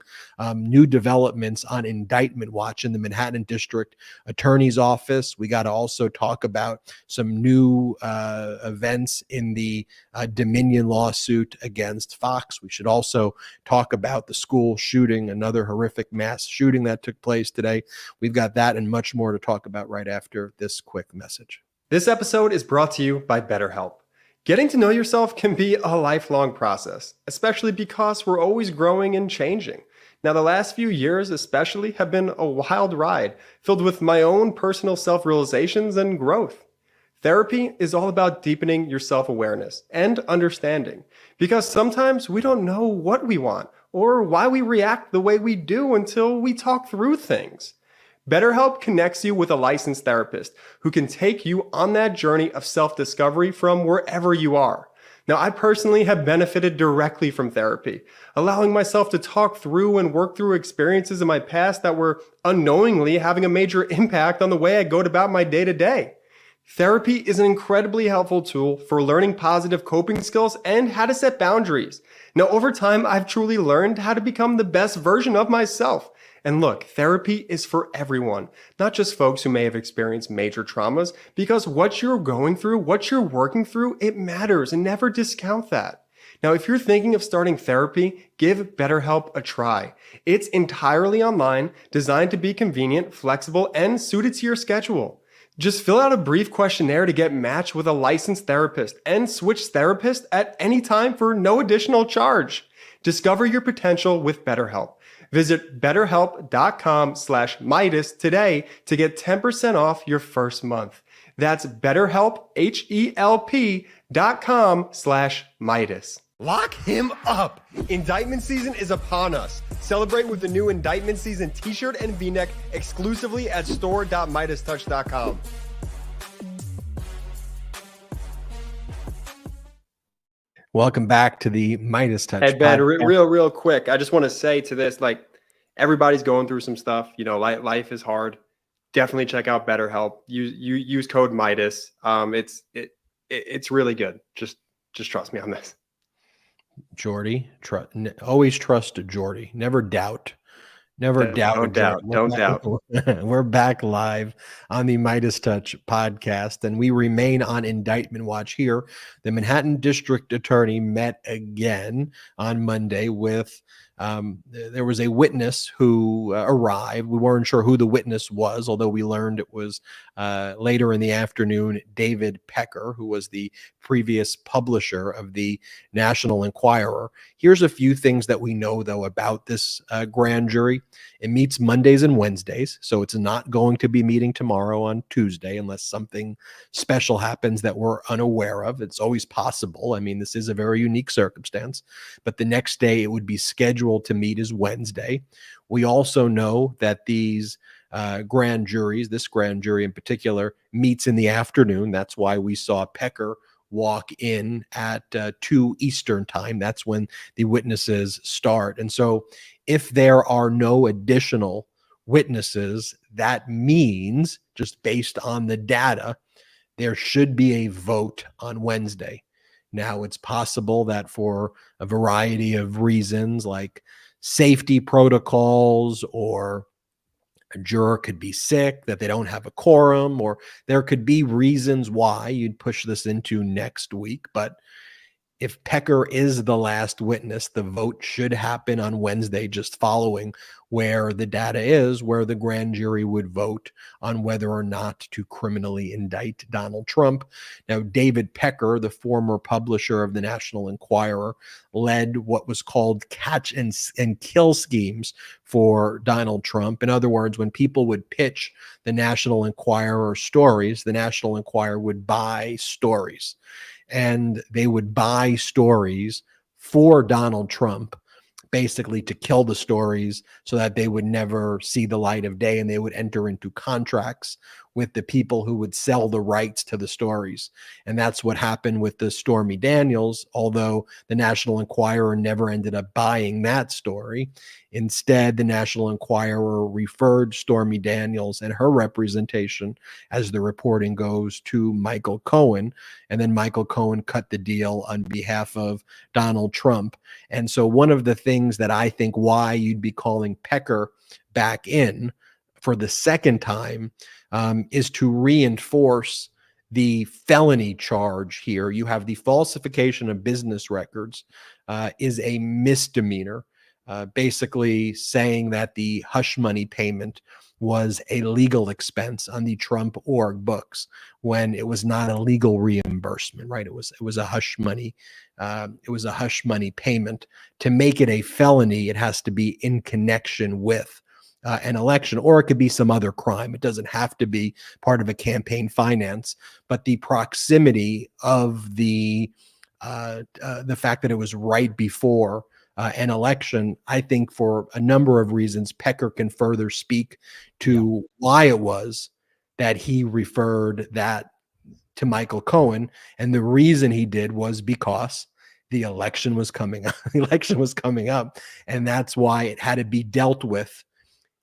Speaker 1: new developments on Indictment Watch in the Manhattan District Attorney's Office. We got to also talk about some new events in the Dominion lawsuit against Fox. We should also talk about the school shooting, another horrific mass shooting that took place today. We've got that and much more to talk about right after this quick message.
Speaker 4: This episode is brought to you by BetterHelp. Getting to know yourself can be a lifelong process, especially because we're always growing and changing. Now, the last few years especially have been a wild ride, filled with my own personal self-realizations and growth. Therapy is all about deepening your self-awareness and understanding, because sometimes we don't know what we want or why we react the way we do until we talk through things. BetterHelp connects you with a licensed therapist who can take you on that journey of self-discovery from wherever you are. Now, I personally have benefited directly from therapy, allowing myself to talk through and work through experiences in my past that were unknowingly having a major impact on the way I go about my day-to-day. Therapy is an incredibly helpful tool for learning positive coping skills and how to set boundaries. Now, over time, I've truly learned how to become the best version of myself. And look, therapy is for everyone, not just folks who may have experienced major traumas, because what you're going through, what you're working through, it matters, and never discount that. Now, if you're thinking of starting therapy, give BetterHelp a try. It's entirely online, designed to be convenient, flexible, and suited to your schedule. Just fill out a brief questionnaire to get matched with a licensed therapist and switch therapists at any time for no additional charge. Discover your potential with BetterHelp. Visit betterhelp.com/Midas today to get 10% off your first month. That's BetterHelp, HELP.com/Midas. Lock him up! Indictment season is upon us. Celebrate with the new Indictment season t-shirt and v-neck exclusively at store.midastouch.com.
Speaker 1: Welcome back to the Midas Touch.
Speaker 4: Hey, Ben, real quick. I just want to say to this, like, everybody's going through some stuff. You know, life is hard. Definitely check out BetterHelp. Use code Midas. It's really good. Just trust me on this.
Speaker 1: Jordy, always trust Jordy. Never doubt. Don't doubt. We're back live on the Midas Touch podcast, and we remain on Indictment Watch here. The Manhattan District Attorney met again on Monday with there was a witness who arrived. We weren't sure who the witness was, although we learned it was later in the afternoon, David Pecker, who was the previous publisher of the National Enquirer. Here's a few things that we know, though, about this grand jury. It meets Mondays and Wednesdays, so it's not going to be meeting tomorrow on Tuesday unless something special happens that we're unaware of. It's always possible. I mean, this is a very unique circumstance, but the next day it would be scheduled scheduled to meet is Wednesday. We also know that these grand juries, this grand jury in particular, meets in the afternoon. That's why we saw Pecker walk in at 2 Eastern time. That's when the witnesses start. And so if there are no additional witnesses, that means, just based on the data, there should be a vote on Wednesday. Now, it's possible that for a variety of reasons, like safety protocols, or a juror could be sick, that they don't have a quorum, or there could be reasons why you'd push this into next week. But if Pecker is the last witness, the vote should happen on Wednesday, just following where the data is, where the grand jury would vote on whether or not to criminally indict Donald Trump. Now, David Pecker, the former publisher of the National Enquirer, led what was called catch and kill schemes for Donald Trump. In other words, when people would pitch the National Enquirer stories, the National Enquirer would buy stories. And they would buy stories for Donald Trump, basically to kill the stories so that they would never see the light of day, and they would enter into contracts with the people who would sell the rights to the stories. And that's what happened with the Stormy Daniels, although the National Enquirer never ended up buying that story. Instead, the National Enquirer referred Stormy Daniels and her representation, as the reporting goes, to Michael Cohen, and then Michael Cohen cut the deal on behalf of Donald Trump. And so one of the things that I think why you'd be calling Pecker back in for the second time is to reinforce the felony charge here. You have the falsification of business records is a misdemeanor, basically saying that the hush money payment was a legal expense on the Trump org books when it was not a legal reimbursement, right? It was a hush money. It was a hush money payment. To make it a felony, it has to be in connection with an election, or it could be some other crime. It doesn't have to be part of a campaign finance, but the proximity of the fact that it was right before an election, I think for a number of reasons, Pecker can further speak to why it was that he referred that to Michael Cohen. And the reason he did was because the election was coming up. The election was coming up, and that's why it had to be dealt with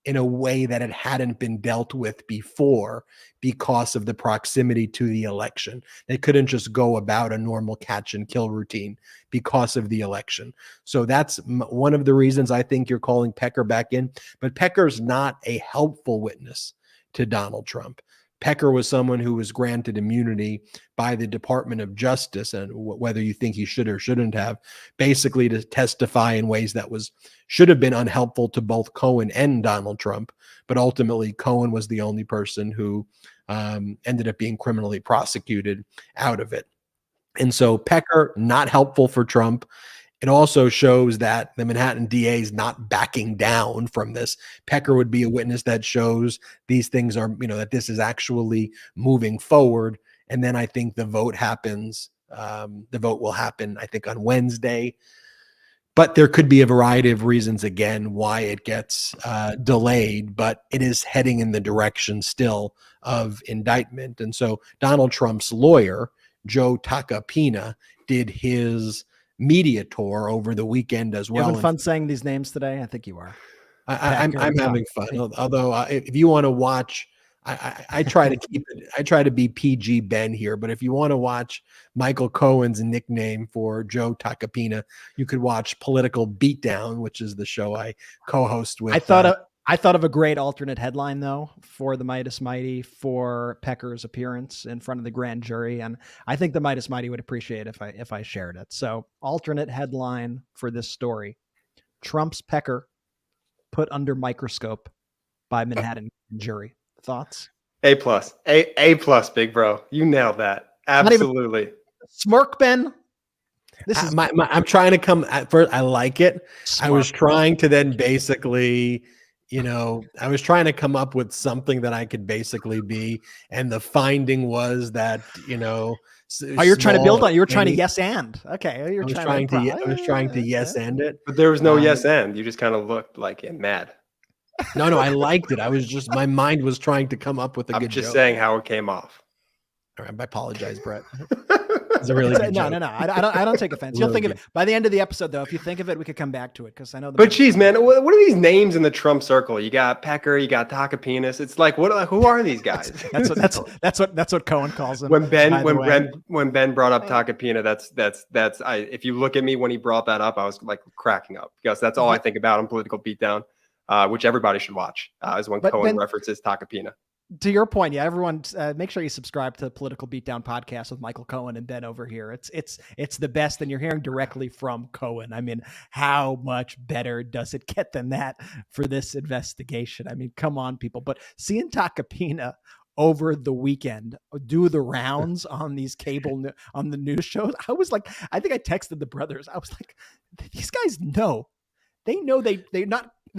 Speaker 1: in a way that it hadn't been dealt with before, because of the proximity to the election. They couldn't just go about a normal catch and kill routine because of the election. So that's one of the reasons I think you're calling Pecker back in. But Pecker's not a helpful witness to Donald Trump. Pecker was someone who was granted immunity by the Department of Justice, and whether you think he should or shouldn't have, basically to testify in ways that should have been unhelpful to both Cohen and Donald Trump. But ultimately, Cohen was the only person who ended up being criminally prosecuted out of it. And so Pecker, not helpful for Trump. It also shows that the Manhattan DA is not backing down from this. Pecker would be a witness that shows these things are, that this is actually moving forward. And then I think the vote happens. The vote will happen, I think, on Wednesday. But there could be a variety of reasons, again, why it gets delayed. But it is heading in the direction still of indictment. And so Donald Trump's lawyer, Joe Tacopina, did his media tour over the weekend as well.
Speaker 2: You having fun saying these names today? I think you are.
Speaker 1: I'm having fun. Although if you want to watch, I try to keep it. I try to be PG Ben here. But if you want to watch Michael Cohen's nickname for Joe Tacopina, you could watch Political Beatdown, which is the show I co-host with.
Speaker 2: I thought of a great alternate headline, though, for the Midas Mighty, for Pecker's appearance in front of the grand jury. And I think the Midas Mighty would appreciate if I shared it. So alternate headline for this story: Trump's Pecker put under microscope by Manhattan jury. Thoughts?
Speaker 4: A+, big bro. You nailed that. Absolutely.
Speaker 2: Smirk, Ben.
Speaker 1: This is I'm trying to come at first. I like it. Smart. I was trying to then basically I was trying to come up with something that I could basically be, and the finding was that,
Speaker 2: you're trying to build on. You were trying to yes and. Okay,
Speaker 1: I was trying to yes and it,
Speaker 4: but there was no yes and. You just kind of looked like mad.
Speaker 1: No, I liked it. I was just, my mind was trying to come up with a good joke.
Speaker 4: I'm just saying how it came off.
Speaker 1: All right, I apologize, Brett. It's a really good joke.
Speaker 2: No. I don't take offense. You'll think of it by the end of the episode, though. If you think of it, we could come back to it because I know.
Speaker 4: But geez, man, what are these names in the Trump circle? You got Pecker, you got Tacopina. It's like, who are these guys?
Speaker 2: that's what Cohen calls them.
Speaker 4: When Ben brought up Tacopina, that's if you look at me when he brought that up, I was like cracking up because that's all I think about on Political Beatdown, which everybody should watch. Is when Cohen references Tacopina.
Speaker 2: To your point, yeah, everyone, make sure you subscribe to the Political Beatdown podcast with Michael Cohen and Ben over here. It's the best, and you're hearing directly from Cohen. I mean, how much better does it get than that for this investigation? I mean, come on, people. But seeing Tacopina over the weekend do the rounds on these on the news shows, I was like, I think I texted the brothers. I was like, these guys know. They know they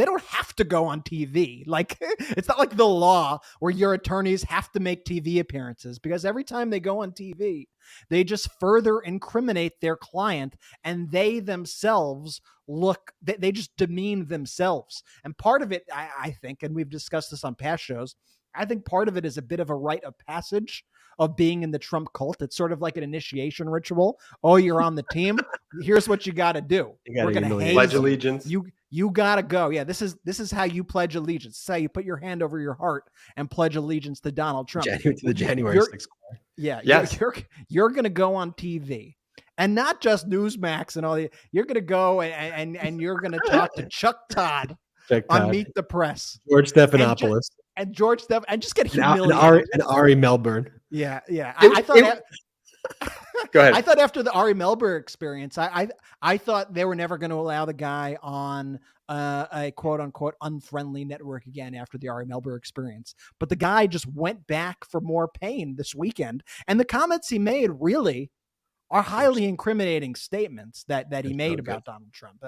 Speaker 2: don't have to go on TV. Like, it's not like the law where your attorneys have to make TV appearances, because every time they go on TV, they just further incriminate their client, and they themselves they just demean themselves. And part of it, I think, and we've discussed this on past shows, I think part of it is a bit of a rite of passage of being in the Trump cult. It's sort of like an initiation ritual. Oh, you're on the team. Here's what you got to do. We're going to
Speaker 4: pledge allegiance.
Speaker 2: You got to go. Yeah, this is how you pledge allegiance. This is how you put your hand over your heart and pledge allegiance to Donald Trump.
Speaker 1: To the January 6th.
Speaker 2: Yeah,
Speaker 4: yes.
Speaker 2: You're going to go on TV. And not just Newsmax and all the. You're going to go and you're going to talk to Chuck Todd on Meet the Press.
Speaker 1: George Stephanopoulos.
Speaker 2: And George Steph, and just get humiliated.
Speaker 1: And Ari Melbourne.
Speaker 2: Yeah. I thought.
Speaker 4: Go ahead.
Speaker 2: I thought after the Ari Melber experience, I thought they were never going to allow the guy on a quote unquote unfriendly network again after the Ari Melber experience. But the guy just went back for more pain this weekend, and the comments he made really are highly incriminating statements that he made about Donald Trump.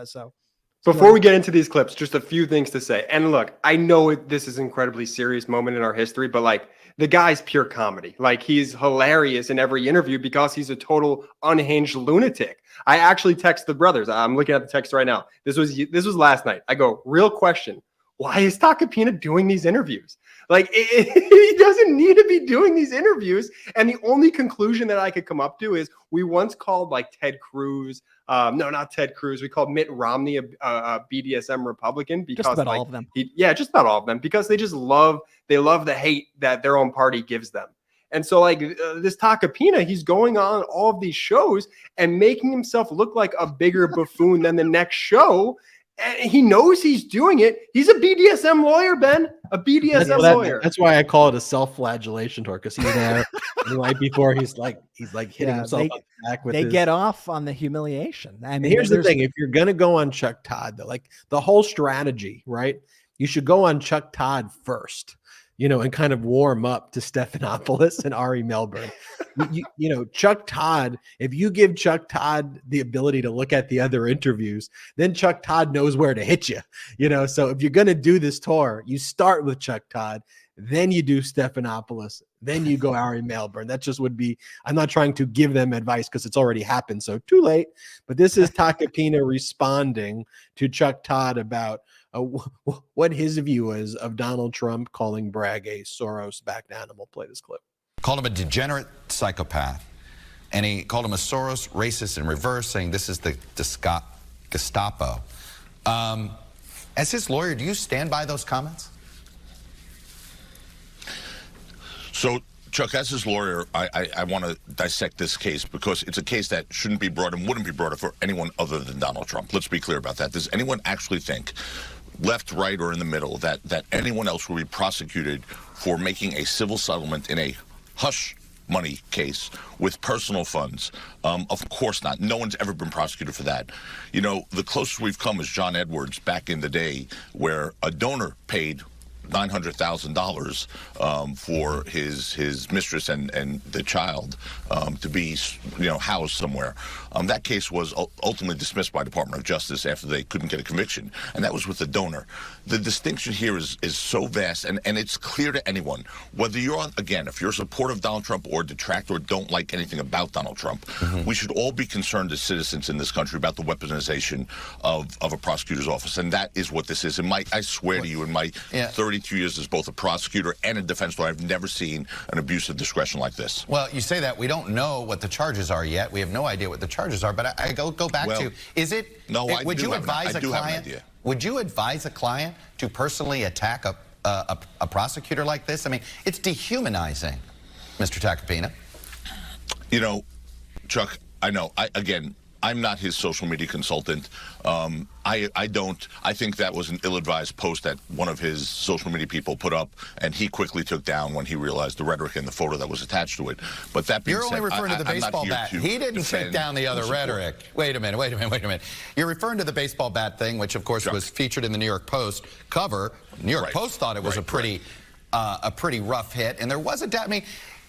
Speaker 4: Before we get into these clips, just a few things to say. And look, I know this is an incredibly serious moment in our history, but like, the guy's pure comedy. Like, he's hilarious in every interview because he's a total unhinged lunatic. I actually text the brothers. I'm looking at the text right now. This was last night. I go, real question. Why is Tacopina doing these interviews? Like, he doesn't need to be doing these interviews. And the only conclusion that I could come up to is we once called like Ted Cruz. No, not Ted Cruz. We called Mitt Romney a BDSM Republican because
Speaker 2: just about all of them.
Speaker 4: Just about all of them, because they love the hate that their own party gives them. And so like this Tacopina, he's going on all of these shows and making himself look like a bigger buffoon than the next show. And he knows he's doing it. He's a BDSM lawyer, Ben. A BDSM lawyer.
Speaker 1: That's why I call it a self-flagellation tour, because he's there right before he's like hitting himself on the back with.
Speaker 2: They get off on the humiliation. I mean,
Speaker 1: here's the thing: if you're gonna go on Chuck Todd, though, like the whole strategy, right? You should go on Chuck Todd first, and kind of warm up to Stephanopoulos and Ari Melbourne. Chuck Todd, if you give Chuck Todd the ability to look at the other interviews, then Chuck Todd knows where to hit you. So if you're going to do this tour, you start with Chuck Todd, then you do Stephanopoulos, then you go Ari Melbourne. That just would be, I'm not trying to give them advice because it's already happened, so too late. But this is Tacopina responding to Chuck Todd about what his view is of Donald Trump calling Bragg a Soros-backed animal. Play this clip.
Speaker 13: Called him a degenerate psychopath, and he called him a Soros racist in reverse, saying this is the Gestapo. As his lawyer, do you stand by those comments?
Speaker 14: So, Chuck, as his lawyer, I want to dissect this case because it's a case that shouldn't be brought and wouldn't be brought up for anyone other than Donald Trump. Let's be clear about that. Does anyone actually think, left, right, or in the middle, that anyone else will be prosecuted for making a civil settlement in a hush money case with personal funds? Of course not. No one's ever been prosecuted for that. The closest we've come is John Edwards back in the day, where a donor paid $900,000 for his mistress and the child to be housed somewhere. That case was ultimately dismissed by Department of Justice after they couldn't get a conviction, and that was with the donor. The distinction here is so vast, and it's clear to anyone, whether you're on, again, if you're a supporter of Donald Trump or detract or don't like anything about Donald Trump, we should all be concerned as citizens in this country about the weaponization of a prosecutor's office, and that is what this is. And I swear to you, in my 32 years as both a prosecutor and a defense lawyer, I've never seen an abuse of discretion like this.
Speaker 13: Well, you say that. We don't know what the charges are yet. We have no idea what the charges are. But I go back to, is it,
Speaker 14: no,
Speaker 13: would you advise a client? Would you advise a client to personally attack a prosecutor like this? I mean, it's dehumanizing, Mr. Tacopina.
Speaker 14: You know, Chuck, I know. I'm not his social media consultant. I think that was an ill-advised post that one of his social media people put up, and he quickly took down when he realized the rhetoric and the photo that was attached to it. But that being
Speaker 13: You're
Speaker 14: said,
Speaker 13: only referring to the baseball bat. He didn't take down the other rhetoric. Wait a minute. You're referring to the baseball bat thing, which of course was featured in the New York Post cover. New York Post thought it was a pretty rough hit, and there was a doubt. I mean,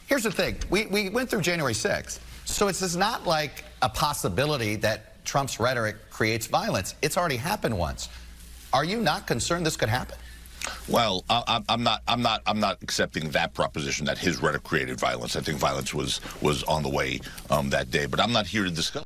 Speaker 13: here's the thing. We went through January 6th, so it's not like a possibility that Trump's rhetoric creates violence. It's already happened once. Are you not concerned this could happen?
Speaker 14: Well, I'm not accepting that proposition that his rhetoric created violence. I think violence was on the way that day, but I'm not here to discuss.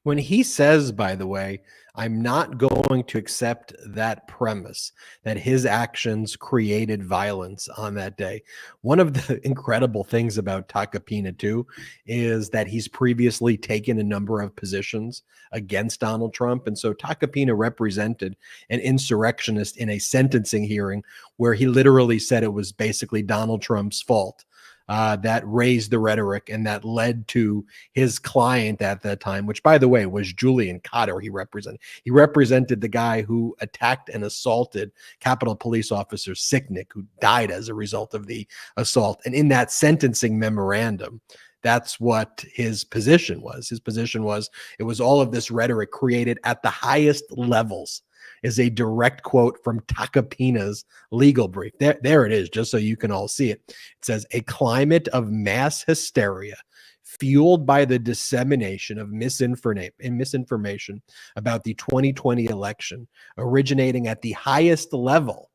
Speaker 1: When he says, by the way, I'm not going to accept that premise that his actions created violence on that day. One of the incredible things about Tacopina, too, is that he's previously taken a number of positions against Donald Trump. And so Tacopina represented an insurrectionist in a sentencing hearing where he literally said it was basically Donald Trump's fault. That raised the rhetoric, and that led to his client at that time, which, by the way, was Julian Cotter. He represented the guy who attacked and assaulted Capitol Police Officer Sicknick, who died as a result of the assault. And in that sentencing memorandum, that's what his position was. His position was it was all of this rhetoric created at the highest levels. Is a direct quote from Tacopina's legal brief. There it is, just so you can all see it. It says, a climate of mass hysteria fueled by the dissemination of misinformation about the 2020 election originating at the highest level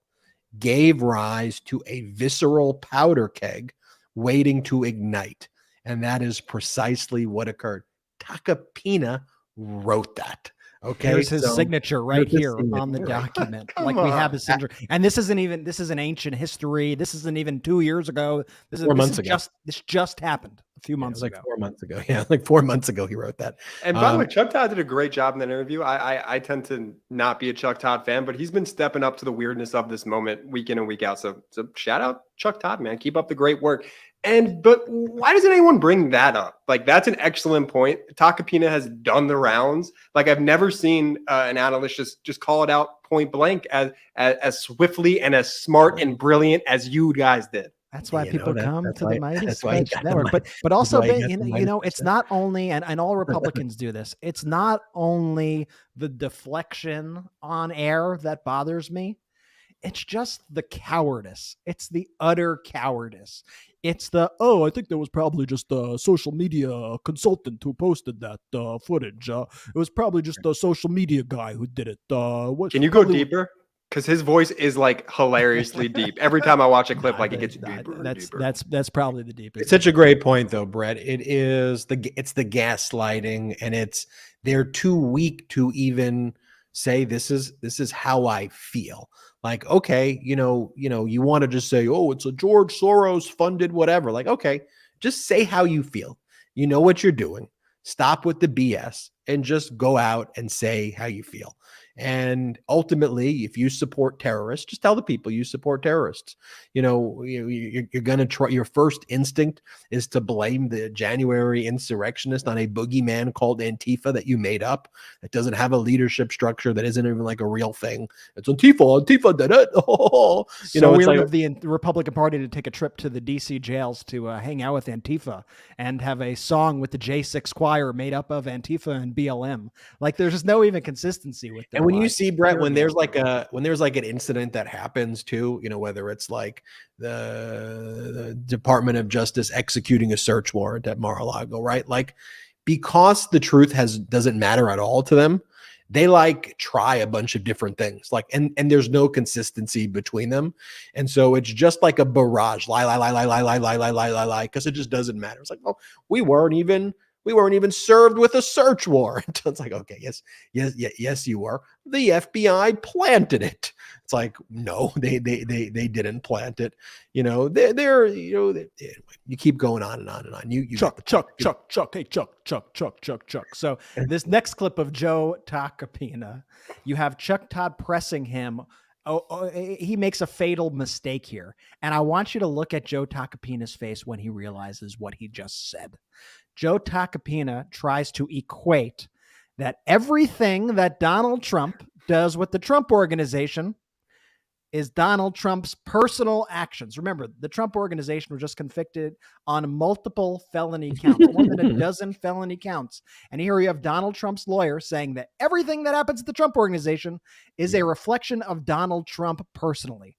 Speaker 1: gave rise to a visceral powder keg waiting to ignite. And that is precisely what occurred. Tacopina wrote that. Okay,
Speaker 2: here's his signature right here on the document. Like we have his signature, and this isn't an ancient history. This isn't even 2 years ago. This just happened a few months ago.
Speaker 1: 4 months ago. Yeah, like 4 months ago he wrote that.
Speaker 4: And by the way, Chuck Todd did a great job in that interview. I tend to not be a Chuck Todd fan, but he's been stepping up to the weirdness of this moment week in and week out. So shout out Chuck Todd, man. Keep up the great work. But why doesn't anyone bring that up? Like, that's an excellent point. Tacopina has done the rounds. Like, I've never seen an analyst just call it out point blank as swiftly and as smart and brilliant as you guys did.
Speaker 2: That's why people come to the Midas Touch Network. But also, it's not only, and all Republicans do this, it's not only the deflection on air that bothers me. It's just the cowardice. It's the utter cowardice. It's the, I think there was probably just a social media consultant who posted that footage. It was probably just a social media guy who did it.
Speaker 4: Can you go deeper? Because his voice is like hilariously deep. Every time I watch a clip, like it gets deeper.
Speaker 2: That's probably the deepest.
Speaker 1: It's such a great point, though, Brett. It's the gaslighting, and they're too weak to even say this is how I feel. Like, okay, you want to just say, oh, it's a George Soros funded whatever. Like, okay, just say how you feel. You know what you're doing. Stop with the BS and just go out and say how you feel. And ultimately, if you support terrorists, just tell the people you support terrorists. You're going to try. Your first instinct is to blame the January insurrectionist on a boogeyman called Antifa that you made up. That doesn't have a leadership structure. That isn't even like a real thing. It's Antifa. Antifa did it.
Speaker 2: Weird like, of the Republican Party to take a trip to the DC jails to hang out with Antifa and have a song with the J6 choir made up of Antifa and BLM. Like, there's just no even consistency with them.
Speaker 1: And when you see, Brett, when there's like an incident that happens too, whether it's like the Department of Justice executing a search warrant at Mar-a-Lago, right? Like, because the truth doesn't matter at all to them, they like try a bunch of different things, like, and there's no consistency between them. And so it's just like a barrage, lie, because it just doesn't matter. It's like, well, we weren't even served with a search warrant. It's like, okay, yes, you were. The FBI planted it. It's like, no, they didn't plant it. They're you keep going on and on and on. You
Speaker 2: Chuck. Hey, Chuck. So this next clip of Joe Tacopina, you have Chuck Todd pressing him. He makes a fatal mistake here. And I want you to look at Joe Tacopina's face when he realizes what he just said. Joe Tacopina tries to equate that everything that Donald Trump does with the Trump Organization is Donald Trump's personal actions. Remember, the Trump Organization was just convicted on multiple felony counts, more than a dozen felony counts. And here you have Donald Trump's lawyer saying that everything that happens at the Trump Organization is a reflection of Donald Trump personally.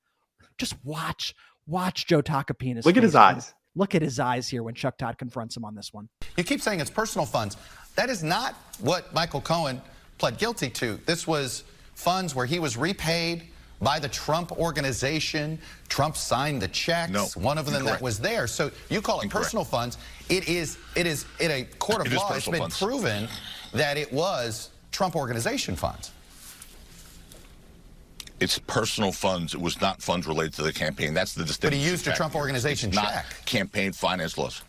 Speaker 2: Just watch Joe Tacopina's
Speaker 4: Look at his eyes.
Speaker 2: Look at his eyes here when Chuck Todd confronts him on this one.
Speaker 13: You keep saying it's personal funds. That is not what Michael Cohen pled guilty to. This was funds where he was repaid by the Trump Organization. Trump signed the checks.
Speaker 14: No,
Speaker 13: one of them that was there. So you call it personal funds. It is in a court of law. It's been proven that it was Trump Organization funds.
Speaker 14: It's personal funds. It was not funds related to the campaign. That's the distinction.
Speaker 13: But he used a Trump Organization check.
Speaker 14: Not campaign finance laws.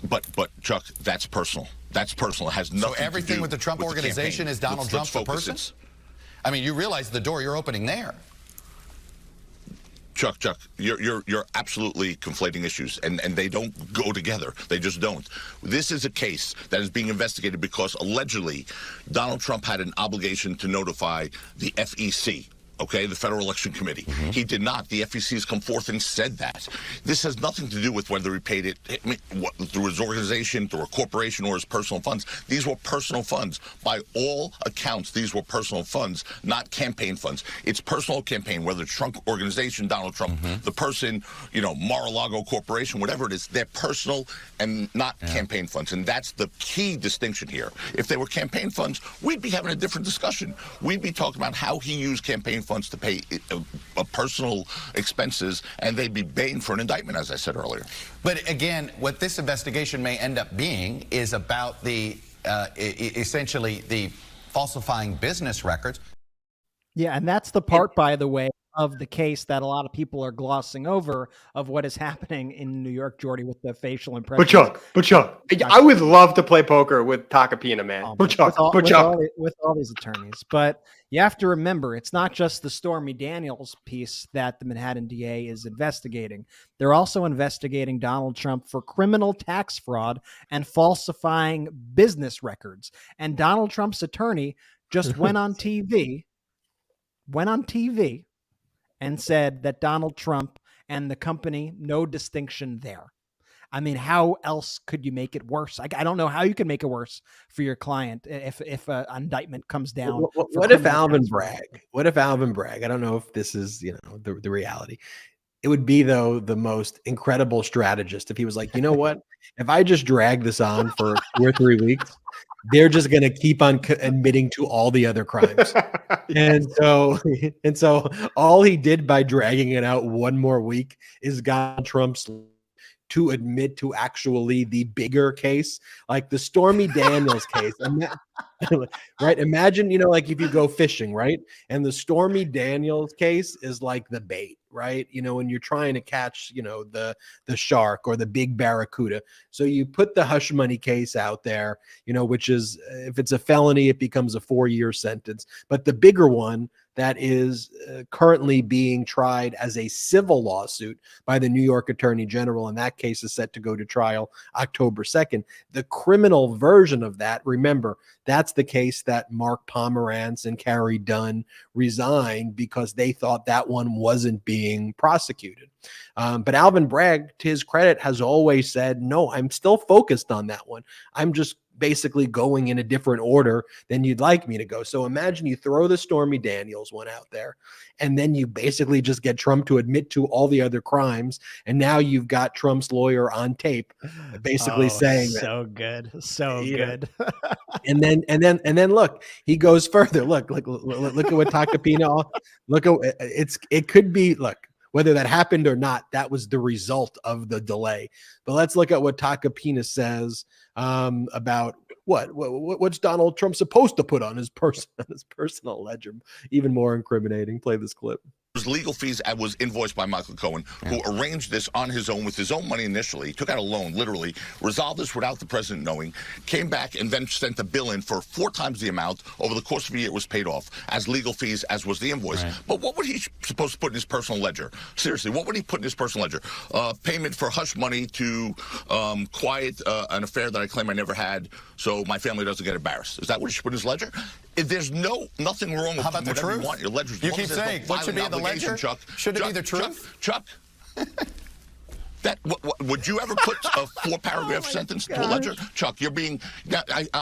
Speaker 14: But Chuck, that's personal. That's personal. It has nothing to do.
Speaker 13: So everything with the Trump Organization is Donald Trump the person? I mean, you realize the door you're opening there.
Speaker 14: Chuck, you're absolutely conflating issues, and they don't go together. They just don't. This is a case that is being investigated because allegedly Donald Trump had an obligation to notify the FEC. Okay, the Federal Election Committee. He did not. The FEC has come forth and said that. This has nothing to do with whether he paid it through his organization, through a corporation, or his personal funds. These were personal funds. By all accounts, these were personal funds, not campaign funds. It's personal campaign, whether it's Trump Organization, Donald Trump, the person, Mar-a-Lago Corporation, whatever it is, they're personal and not campaign funds. And that's the key distinction here. If they were campaign funds, we'd be having a different discussion. We'd be talking about how he used campaign funds to pay personal expenses, and they'd be banned for an indictment, as I said earlier.
Speaker 13: But again, what this investigation may end up being is about the essentially the falsifying business records.
Speaker 2: Yeah, and that's the part, by the way, of the case that a lot of people are glossing over of what is happening in New York, Jordy, with the facial impressions.
Speaker 4: But Chuck, I would love to play poker with Tacopina, man. With
Speaker 2: all these attorneys. But you have to remember, it's not just the Stormy Daniels piece that the Manhattan DA is investigating. They're also investigating Donald Trump for criminal tax fraud and falsifying business records. And Donald Trump's attorney just went on TV and said that Donald Trump and the company, no distinction there. I mean, how else could you make it worse? I don't know how you can make it worse for your client if an indictment comes down.
Speaker 1: What if Alvin Bragg? What if Alvin Bragg? I don't know if this is, the reality. It would be, though, the most incredible strategist if he was like, you know what? If I just drag this on for 2 or 3 weeks, they're just going to keep on admitting to all the other crimes. And so all he did by dragging it out one more week is got Trump's to admit to actually the bigger case, like the Stormy Daniels case. Right? Imagine, like if you go fishing, right? And the Stormy Daniels case is like the bait, right? When you're trying to catch, the shark or the big barracuda. So you put the hush money case out there, which is, if it's a felony, it becomes a 4-year sentence. But the bigger one that is currently being tried as a civil lawsuit by the New York Attorney General, and that case is set to go to trial October 2nd. The criminal version of that, remember, that's the case that Mark Pomerantz and Carrie Dunn resigned because they thought that one wasn't being prosecuted. But Alvin Bragg, to his credit, has always said, no, I'm still focused on that one. I'm just basically going in a different order than you'd like me to go. So imagine you throw the Stormy Daniels one out there, and then you basically just get Trump to admit to all the other crimes. And now you've got Trump's lawyer on tape basically saying
Speaker 2: so good. So good.
Speaker 1: and then look, he goes further. Look at what Tacopina, it could be, look, whether that happened or not, that was the result of the delay. But let's look at what Tacopina says about what's Donald Trump supposed to put on his personal ledger. Even more incriminating. Play this clip.
Speaker 14: Legal fees and was invoiced by Michael Cohen, who arranged this on his own with his own money initially, took out a loan, literally, resolved this without the president knowing, came back and then sent a bill in for 4 times the amount. Over the course of a year, it was paid off as legal fees, as was the invoice. Right. But what would he supposed to put in his personal ledger? Seriously, what would he put in his personal ledger? Payment for hush money to quiet an affair that I claim I never had, so my family doesn't get embarrassed. Is that what he should put in his ledger? If there's nothing wrong with
Speaker 10: about the truth?
Speaker 14: You want your ledger.
Speaker 10: You keep saying what should be in the ledger?
Speaker 14: Chuck,
Speaker 10: should it be the truth?
Speaker 14: Chuck. Would you ever put a 4-paragraph sentence to a ledger? Chuck, you're being.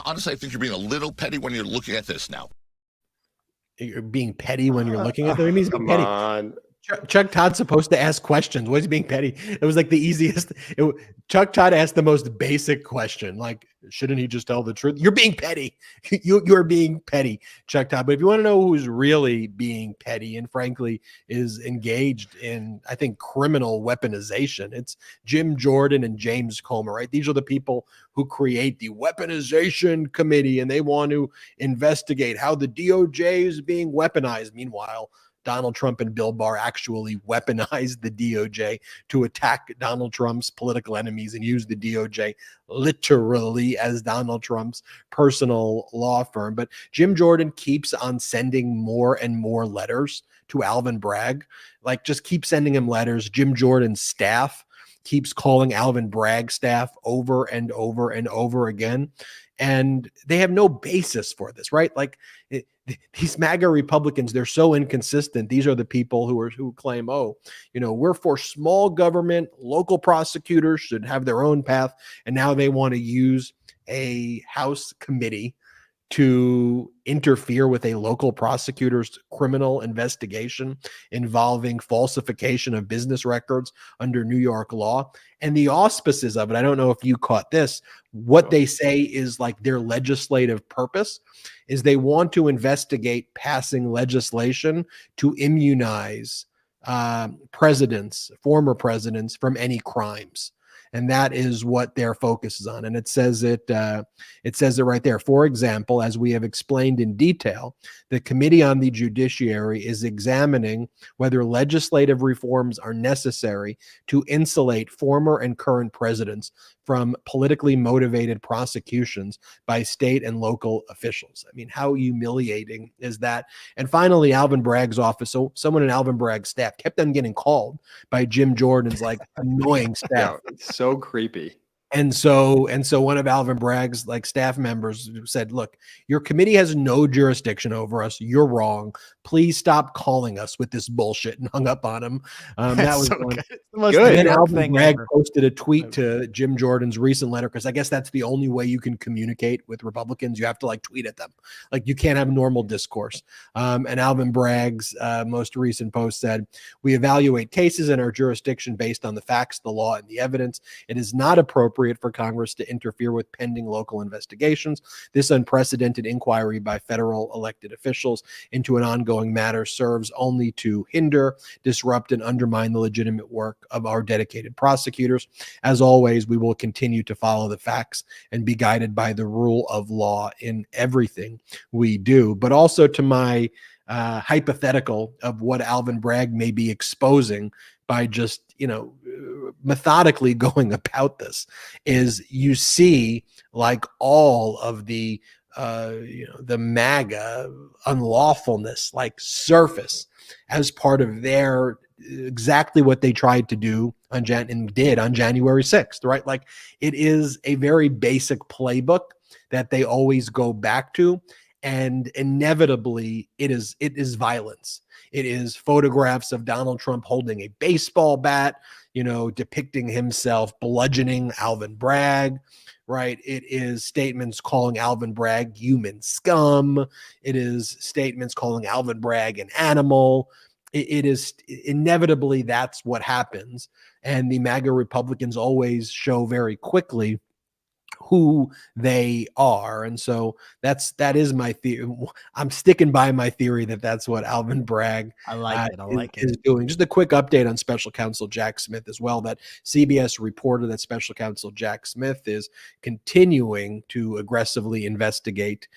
Speaker 14: Honestly, I think you're being a little petty when you're looking at this now.
Speaker 1: You're being petty when you're looking at it. It means
Speaker 4: Come
Speaker 1: petty.
Speaker 4: on.
Speaker 1: Chuck Todd's supposed to ask questions. What is he being petty? It was like the easiest. Chuck Todd asked the most basic question. Like, shouldn't he just tell the truth? You're being petty. You're being petty, Chuck Todd. But if you want to know who's really being petty and frankly is engaged in, I think, criminal weaponization, it's Jim Jordan and James Comer, right? These are the people who create the weaponization committee, and they want to investigate how the DOJ is being weaponized. Meanwhile, Donald Trump and Bill Barr actually weaponized the DOJ to attack Donald Trump's political enemies and use the DOJ literally as Donald Trump's personal law firm. But Jim Jordan keeps on sending more and more letters to Alvin Bragg, like just keep sending him letters. Jim Jordan's staff keeps calling Alvin Bragg's staff over and over and over again. And they have no basis for this, right? Like these MAGA Republicans, they're so inconsistent. These are the people who claim, oh, we're for small government, local prosecutors should have their own path. And now they want to use a House committee to interfere with a local prosecutor's criminal investigation involving falsification of business records under New York law. And the auspices of it, I don't know if you caught this, what they say is like their legislative purpose is they want to investigate passing legislation to immunize former presidents from any crimes. And that is what their focus is on. And it says it right there. For example, as we have explained in detail, the Committee on the Judiciary is examining whether legislative reforms are necessary to insulate former and current presidents from politically motivated prosecutions by state and local officials. I mean, how humiliating is that? And finally, Alvin Bragg's office, so someone in Alvin Bragg's staff kept on getting called by Jim Jordan's like annoying staff.
Speaker 4: Yeah, it's so creepy.
Speaker 1: And so one of Alvin Bragg's like staff members said, look, your committee has no jurisdiction over us. You're wrong. Please stop calling us with this bullshit, and hung up on him. That was
Speaker 2: so
Speaker 1: one.
Speaker 2: good. It's the most
Speaker 1: Good. And then
Speaker 2: good
Speaker 1: Alvin
Speaker 2: thing
Speaker 1: Bragg
Speaker 2: ever.
Speaker 1: posted a tweet to Jim Jordan's recent letter, because I guess that's the only way you can communicate with Republicans. You have to like tweet at them. Like you can't have normal discourse. And Alvin Bragg's most recent post said, we evaluate cases in our jurisdiction based on the facts, the law, and the evidence. It is not appropriate for Congress to interfere with pending local investigations. This unprecedented inquiry by federal elected officials into an ongoing matter serves only to hinder, disrupt, and undermine the legitimate work of our dedicated prosecutors. As always, we will continue to follow the facts and be guided by the rule of law in everything we do. But also to my hypothetical of what Alvin Bragg may be exposing by just, methodically going about this, is you see like all of the MAGA unlawfulness like surface as part of their exactly what they tried to do on January 6th, right? Like it is a very basic playbook that they always go back to. And inevitably it is violence. It is photographs of Donald Trump holding a baseball bat, depicting himself bludgeoning Alvin Bragg, right? It is statements calling Alvin Bragg human scum. It is statements calling Alvin Bragg an animal. It is inevitably that's what happens. And the MAGA Republicans always show very quickly who they are. And so that is my theory. I'm sticking by my theory that that's what Alvin Bragg
Speaker 2: I like it.
Speaker 1: is doing. Just a quick update on Special Counsel Jack Smith as well, that CBS reported that Special Counsel Jack Smith is continuing to aggressively investigate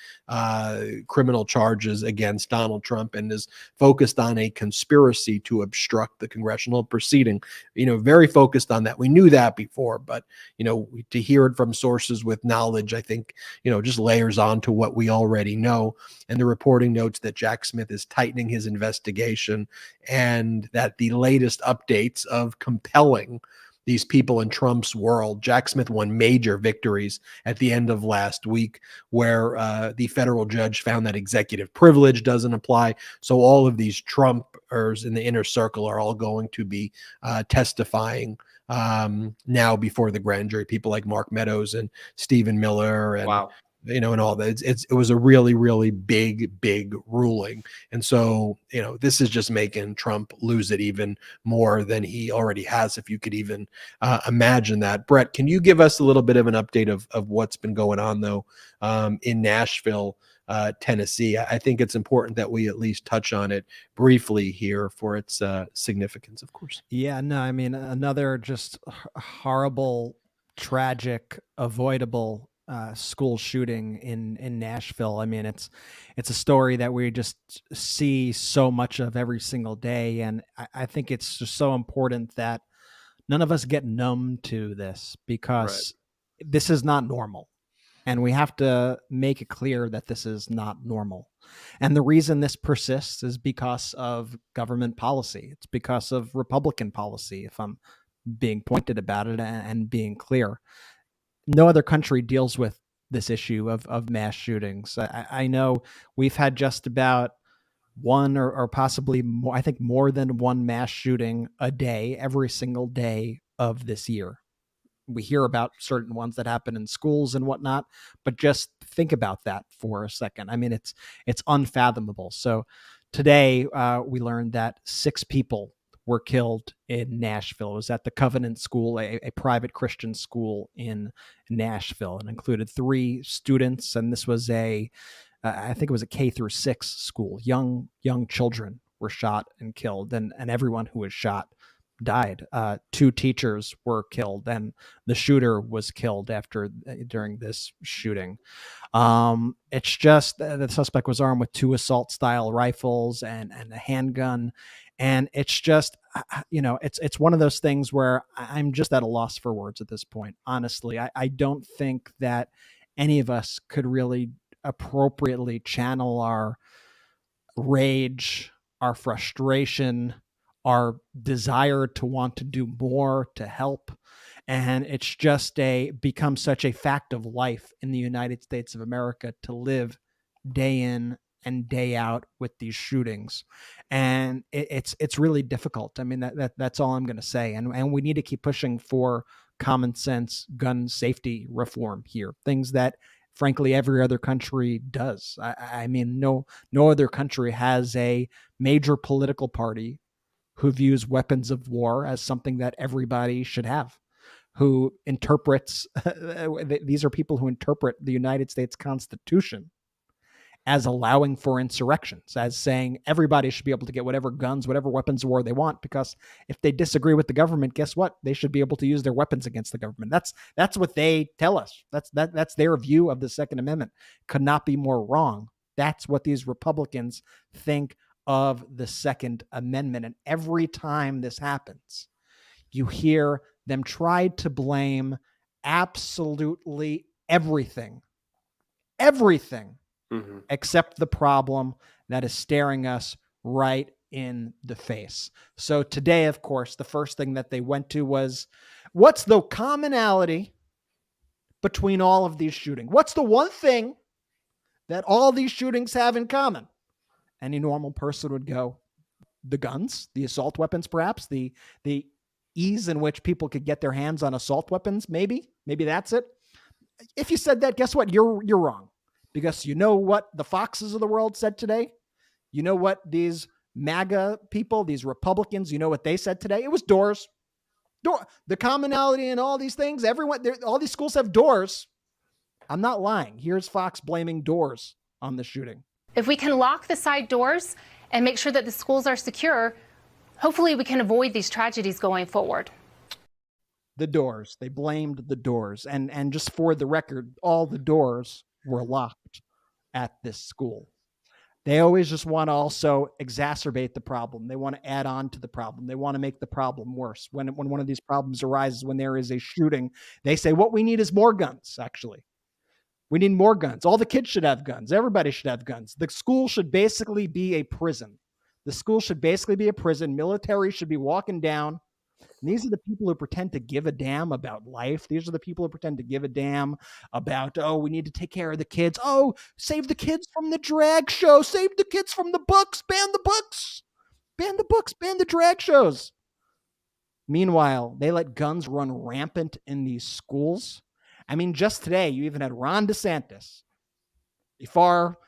Speaker 1: criminal charges against Donald Trump and is focused on a conspiracy to obstruct the congressional proceeding. Very focused on that. We knew that before, but to hear it from sources with knowledge, I think, just layers on to what we already know. And the reporting notes that Jack Smith is tightening his investigation and that the latest updates of compelling these people in Trump's world. Jack Smith won major victories at the end of last week where the federal judge found that executive privilege doesn't apply. So all of these Trumpers in the inner circle are all going to be testifying now before the grand jury, people like Mark Meadows and Stephen Miller and
Speaker 4: wow.
Speaker 1: And all that. It was a really, really big ruling. And so, this is just making Trump lose it even more than he already has, if you could even imagine that. Brett, can you give us a little bit of an update of what's been going on, though, in Nashville, Tennessee? I think it's important that we at least touch on it briefly here for its significance, of course.
Speaker 2: Yeah, no, I mean, another just horrible, tragic, avoidable school shooting in Nashville. I mean, it's a story that we just see so much of every single day. And I think it's just so important that none of us get numb to this, because this is not normal. And we have to make it clear that this is not normal. And the reason this persists is because of government policy. It's because of Republican policy, if I'm being pointed about it and being clear. No other country deals with this issue of mass shootings. I know we've had just about one or possibly more, I think more than one mass shooting a day, every single day of this year. We hear about certain ones that happen in schools and whatnot, but just think about that for a second. I mean, it's unfathomable. So today we learned that 6 people were killed in Nashville. It was at the Covenant School, a private Christian school in Nashville, and included 3 students. And this was I think it was a K through 6 school. Young children were shot and killed, and everyone who was shot died. 2 teachers were killed, and the shooter was killed during this shooting. It's just the suspect was armed with 2 assault-style rifles and a handgun. And it's just, it's one of those things where I'm just at a loss for words at this point. Honestly, I don't think that any of us could really appropriately channel our rage, our frustration, our desire to want to do more to help. And it's just become such a fact of life in the United States of America to live day in and day out with these shootings. And it's really difficult. I mean, that's all I'm going to say. And we need to keep pushing for common sense gun safety reform here, things that frankly every other country does. I mean, no other country has a major political party who views weapons of war as something that everybody should have, who interprets, these are people who interpret the United States Constitution as allowing for insurrections, as saying everybody should be able to get whatever guns, whatever weapons of war they want, because if they disagree with the government, guess what? They should be able to use their weapons against the government. That's what they tell us. That's their view of the Second Amendment. Could not be more wrong. That's what these Republicans think of the Second Amendment. And every time this happens, you hear them try to blame absolutely everything, except the problem that is staring us right in the face. So today, of course, the first thing that they went to was, what's the commonality between all of these shootings? What's the one thing that all these shootings have in common? Any normal person would go, the guns, the assault weapons, perhaps, the ease in which people could get their hands on assault weapons, maybe that's it. if you said that, guess what? You're wrong. Because you know what the Foxes of the world said today? You know what these MAGA people, these Republicans, you know what they said today? It was doors. The commonality in all these things, all these schools have doors. I'm not lying. Here's Fox blaming doors on the shooting.
Speaker 15: If we can lock the side doors and make sure that the schools are secure, hopefully we can avoid these tragedies going forward.
Speaker 2: The doors. They blamed the doors. And just for the record, all the doors were locked at this school. They always just want to also exacerbate the problem. They want to add on to the problem. They want to make the problem worse. When one of these problems arises, when there is a shooting, they say, what we need is more guns, actually. We need more guns. All the kids should have guns. Everybody should have guns. The school should basically be a prison. The school should basically be a prison. Military should be walking down. And these are the people who pretend to give a damn about life. These are the people who pretend to give a damn about, oh, we need to take care of the kids. Oh, save the kids from the drag show. Save the kids from the books. Ban the books. Ban the books. Ban the drag shows. Meanwhile, they let guns run rampant in these schools. I mean, just today, you even had Ron DeSantis, the far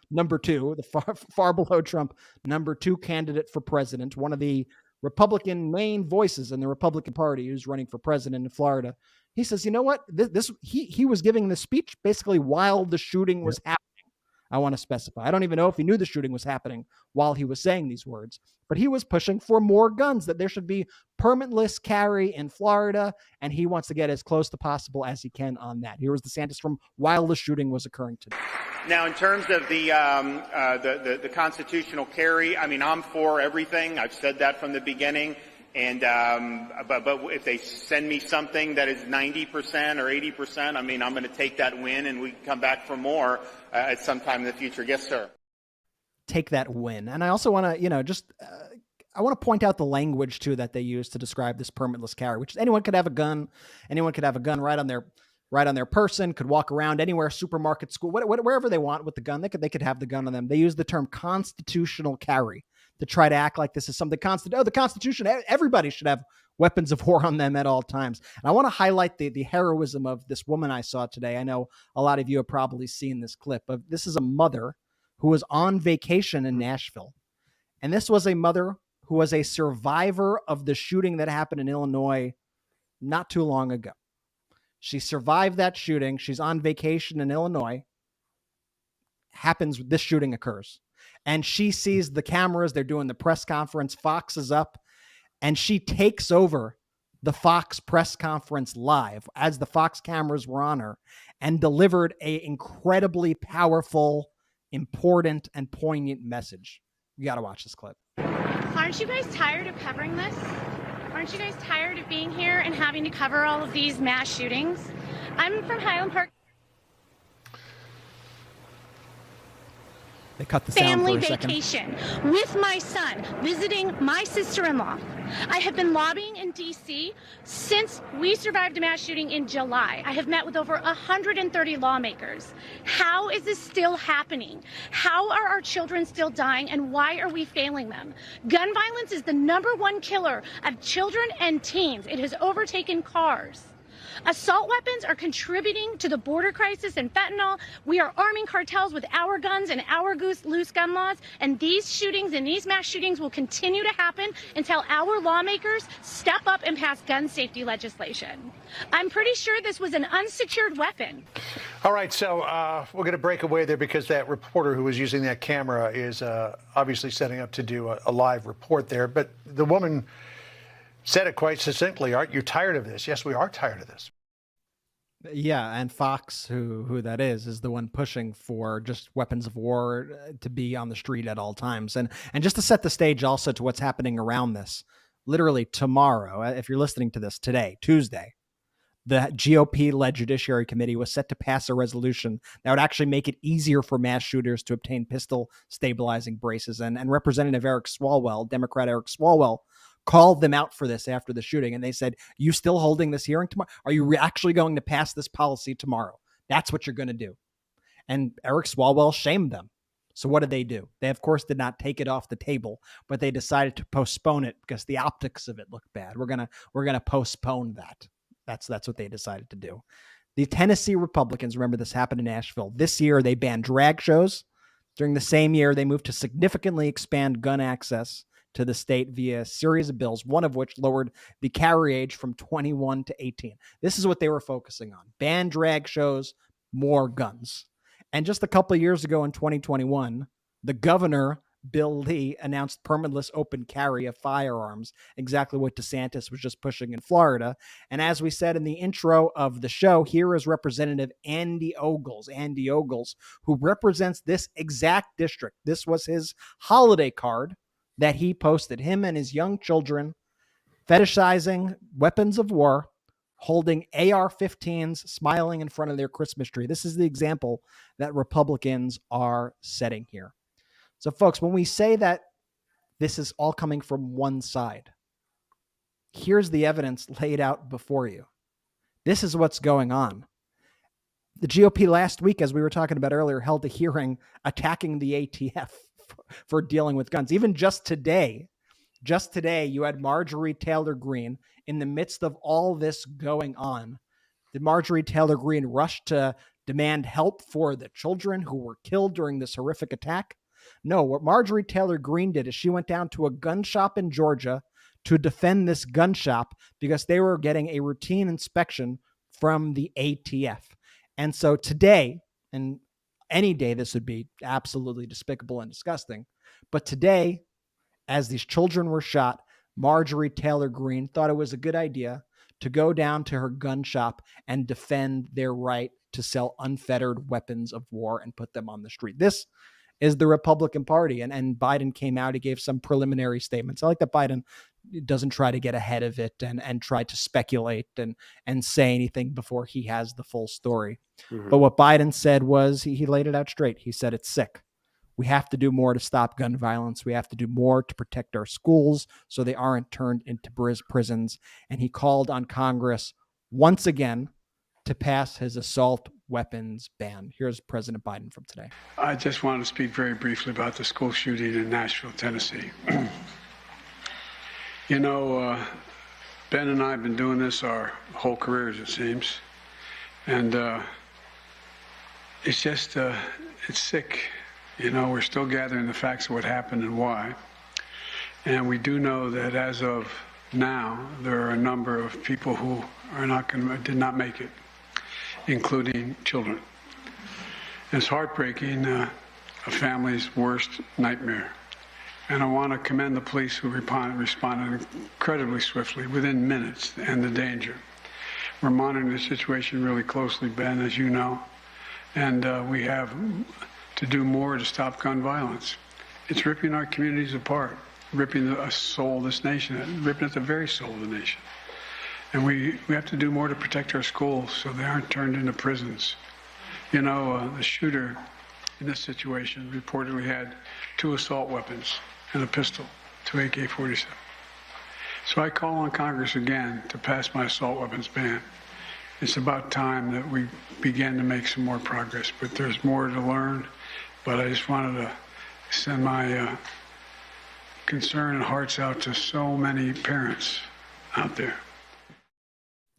Speaker 2: below Trump, number 2 candidate for president, one of the Republican main voices in the Republican Party who's running for president in Florida. He says, you know what? He was giving this speech basically while the shooting was happening. I want to specify. I don't even know if he knew the shooting was happening while he was saying these words, but he was pushing for more guns, that there should be permitless carry in Florida, and he wants to get as close to possible as he can on that. Here was DeSantis from while the shooting was occurring today.
Speaker 16: Now, in terms of the constitutional carry, I mean, I'm for everything. I've said that from the beginning. And but if they send me something that is 90% or 80%, I mean, I'm going to take that win, and we can come back for more at some time in the future. Yes, sir.
Speaker 2: Take that win. And I also want to, I want to point out the language too that they use to describe this permitless carry, which is anyone could have a gun. Anyone could have a gun right on their person, could walk around anywhere, supermarket, school, wherever they want with the gun. They could have the gun on them. They use the term constitutional carry to try to act like this is something the Constitution, everybody should have weapons of war on them at all times. And I want to highlight the heroism of this woman I saw today. I know a lot of you have probably seen this clip of, this is a mother who was on vacation in Nashville. And this was a mother who was a survivor of the shooting that happened in Illinois not too long ago. She survived that shooting. She's on vacation in Illinois. This shooting occurs. And she sees the cameras. They're doing the press conference. Fox is up. And she takes over the Fox press conference live as the Fox cameras were on her, and delivered an incredibly powerful, important, and poignant message. You got to watch this clip.
Speaker 17: Aren't you guys tired of covering this? Aren't you guys tired of being here and having to cover all of these mass shootings? I'm from Highland Park.
Speaker 2: They cut the sound
Speaker 17: Family
Speaker 2: for a second.
Speaker 17: vacation with my son, visiting my sister-in-law. I have been lobbying in D.C. since we survived a mass shooting in July. I have met with over 130 lawmakers. How is this still happening? How are our children still dying, and why are we failing them? Gun violence is the #1 killer of children and teens. It has overtaken cars. Assault weapons are contributing to the border crisis and fentanyl. We are arming cartels with our guns and our loose gun laws. And these shootings and these mass shootings will continue to happen until our lawmakers step up and pass gun safety legislation. I'm pretty sure this was an unsecured weapon.
Speaker 18: All right, so we're going to break away there because that reporter who was using that camera is obviously setting up to do a live report there. But the woman said it quite succinctly. Aren't you tired of this? Yes, we are tired of this.
Speaker 2: Yeah, and Fox, who that is the one pushing for just weapons of war to be on the street at all times. And just to set the stage also to what's happening around this, literally tomorrow, if you're listening to this today, Tuesday, the GOP-led Judiciary Committee was set to pass a resolution that would actually make it easier for mass shooters to obtain pistol stabilizing braces. And Representative Eric Swalwell, Democrat Eric Swalwell, called them out for this after the shooting. And they said, you still holding this hearing tomorrow? Are you actually going to pass this policy tomorrow? That's what you're going to do. And Eric Swalwell shamed them. So what did they do? They, of course, did not take it off the table, but they decided to postpone it because the optics of it looked bad. We're gonna postpone that. That's what they decided to do. The Tennessee Republicans, remember this happened in Nashville. This year, they banned drag shows. During the same year, they moved to significantly expand gun access to the state via a series of bills, one of which lowered the carry age from 21 to 18. This is what they were focusing on. Ban drag shows, more guns. And just a couple of years ago in 2021, the governor, Bill Lee, announced permitless open carry of firearms, exactly what DeSantis was just pushing in Florida. And as we said in the intro of the show, here is Representative Andy Ogles, who represents this exact district. This was his holiday card that he posted, him and his young children fetishizing weapons of war, holding AR-15s, smiling in front of their Christmas tree. This is the example that Republicans are setting here. So, folks, when we say that this is all coming from one side, here's the evidence laid out before you. This is what's going on. The GOP last week, as we were talking about earlier, held a hearing attacking the ATF for dealing with guns. Even just today, you had Marjorie Taylor Greene in the midst of all this going on. Did Marjorie Taylor Greene rush to demand help for the children who were killed during this horrific attack? No, what Marjorie Taylor Greene did is she went down to a gun shop in Georgia to defend this gun shop because they were getting a routine inspection from the ATF. And so today, and any day this would be absolutely despicable and disgusting, but today, as these children were shot, Marjorie Taylor Greene thought it was a good idea to go down to her gun shop and defend their right to sell unfettered weapons of war and put them on the street. This is the Republican Party. And Biden came out, he gave some preliminary statements. I like that Biden doesn't try to get ahead of it and try to speculate and say anything before he has the full story. Mm-hmm. But what Biden said was, he laid it out straight. He said, it's sick. We have to do more to stop gun violence. We have to do more to protect our schools so they aren't turned into prisons. And he called on Congress once again to pass his assault weapons ban. Here's President Biden from today.
Speaker 19: I just want to speak very briefly about the school shooting in Nashville, Tennessee. You know, Ben and I have been doing this our whole careers, it seems. And it's just, it's sick. You know, we're still gathering the facts of what happened and why. And we do know that as of now, there are a number of people who did not make it, including children. And it's heartbreaking, a family's worst nightmare. And I want to commend the police who responded incredibly swiftly, within minutes, and the danger. We're monitoring the situation really closely, Ben, as you know. And we have to do more to stop gun violence. It's ripping our communities apart, ripping the soul of this nation, ripping at the very soul of the nation. And we have to do more to protect our schools so they aren't turned into prisons. You know, the shooter in this situation reportedly had 2 assault weapons and a pistol, 2 AK-47. So I call on Congress again to pass my assault weapons ban. It's about time that we begin to make some more progress, but there's more to learn. But I just wanted to send my concern and hearts out to so many parents out there.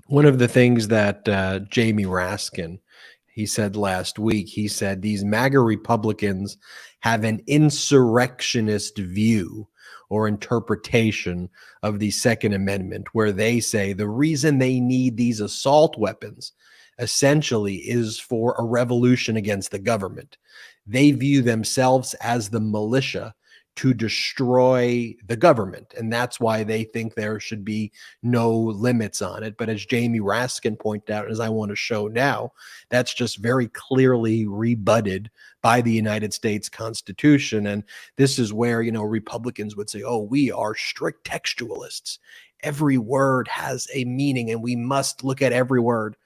Speaker 1: One of the things that Jamie Raskin, he said last week, he said these MAGA Republicans have an insurrectionist view or interpretation of the Second Amendment, where they say the reason they need these assault weapons essentially is for a revolution against the government. They view themselves as the militia to destroy the government. And that's why they think there should be no limits on it. But as Jamie Raskin pointed out, as I want to show now, that's just very clearly rebutted by the United States Constitution. And this is where, you know, Republicans would say, oh, we are strict textualists. Every word has a meaning and we must look at every word.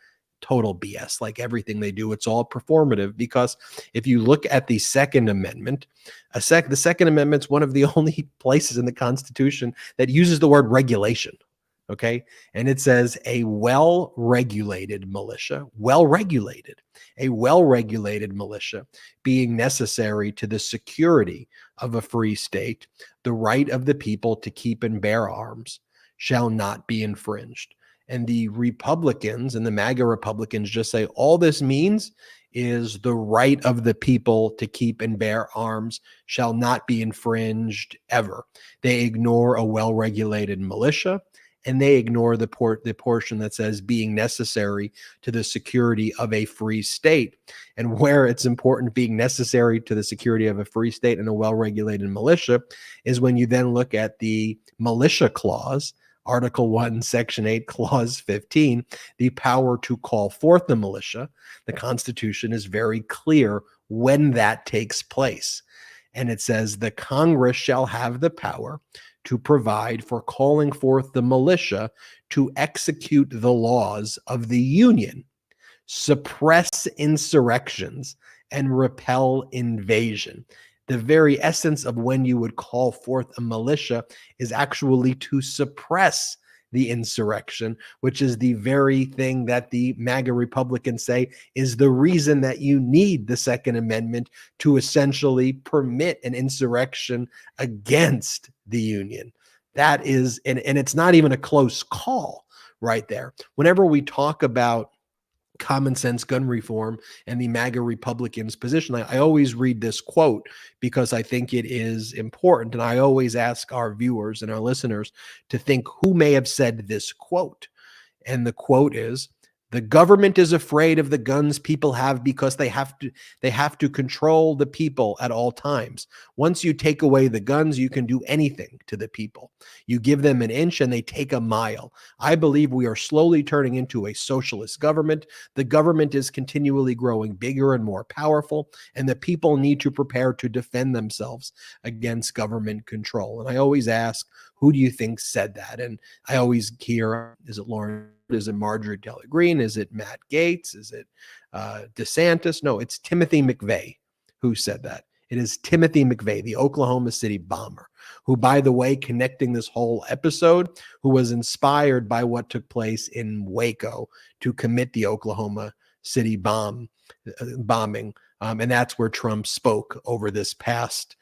Speaker 1: Total BS. Like everything they do, it's all performative, because if you look at the Second Amendment, the Second Amendment's one of the only places in the Constitution that uses the word regulation. Okay. And it says a well-regulated militia, a well-regulated militia being necessary to the security of a free state, the right of the people to keep and bear arms shall not be infringed. And the Republicans and the MAGA Republicans just say all this means is the right of the people to keep and bear arms shall not be infringed ever. They ignore a well-regulated militia, and they ignore the portion that says being necessary to the security of a free state. And where it's important being necessary to the security of a free state and a well-regulated militia is when you then look at the militia clause, Article 1, Section 8, Clause 15, the power to call forth the militia. The Constitution is very clear when that takes place. And it says the Congress shall have the power to provide for calling forth the militia to execute the laws of the Union, suppress insurrections, and repel invasion. The very essence of when you would call forth a militia is actually to suppress the insurrection, which is the very thing that the MAGA Republicans say is the reason that you need the Second Amendment to essentially permit an insurrection against the Union. That is, and it's not even a close call right there. Whenever we talk about common sense gun reform and the MAGA Republicans' position, I always read this quote because I think it is important. And I always ask our viewers and our listeners to think who may have said this quote. And the quote is, "The government is afraid of the guns people have because they have to control the people at all times. Once you take away the guns, you can do anything to the people. You give them an inch and they take a mile. I believe we are slowly turning into a socialist government. The government is continually growing bigger and more powerful, and the people need to prepare to defend themselves against government control." And I always ask, who do you think said that? And I always hear, is it Lauren? Is it Marjorie Taylor Greene? Is it Matt Gaetz? Is it DeSantis? No, it's Timothy McVeigh who said that. It is Timothy McVeigh, the Oklahoma City bomber, who, by the way, connecting this whole episode, who was inspired by what took place in Waco to commit the Oklahoma City bombing. And that's where Trump spoke over this past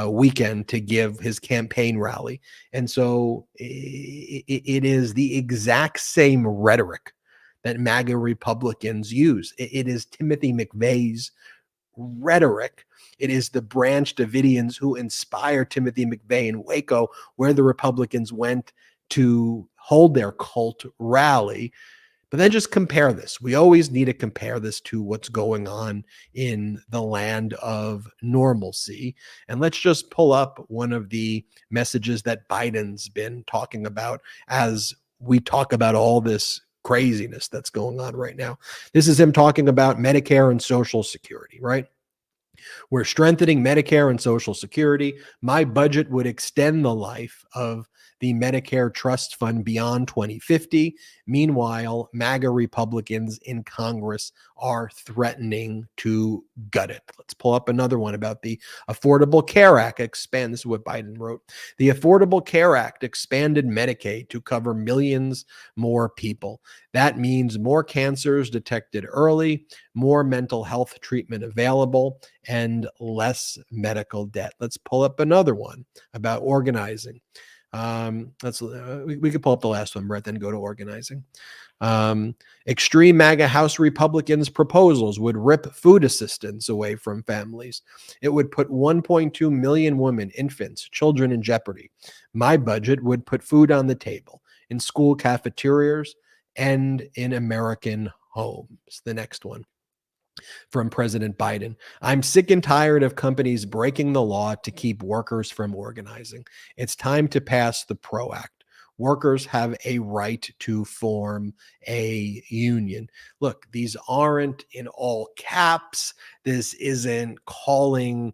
Speaker 1: weekend to give his campaign rally. And so it is the exact same rhetoric that MAGA Republicans use. It is Timothy McVeigh's rhetoric. It is the Branch Davidians who inspired Timothy McVeigh in Waco, where the Republicans went to hold their cult rally. But then just compare this. We always need to compare this to what's going on in the land of normalcy. And let's just pull up one of the messages that Biden's been talking about as we talk about all this craziness that's going on right now. This is him talking about Medicare and Social Security, right? We're strengthening Medicare and Social Security. My budget would extend the life of the Medicare Trust Fund beyond 2050. Meanwhile, MAGA Republicans in Congress are threatening to gut it. Let's pull up another one about the Affordable Care Act. This is what Biden wrote. The Affordable Care Act expanded Medicaid to cover millions more people. That means more cancers detected early, more mental health treatment available, and less medical debt. Let's pull up another one about organizing. We could pull up the last one, Brett, then go to organizing. Extreme MAGA House Republicans' proposals would rip food assistance away from families. It would put 1.2 million women, infants, children in jeopardy. My budget would put food on the table in school cafeterias and in American homes. The next one. From President Biden. I'm sick and tired of companies breaking the law to keep workers from organizing. It's time to pass the PRO Act. Workers have a right to form a union. Look, these aren't in all caps. This isn't calling,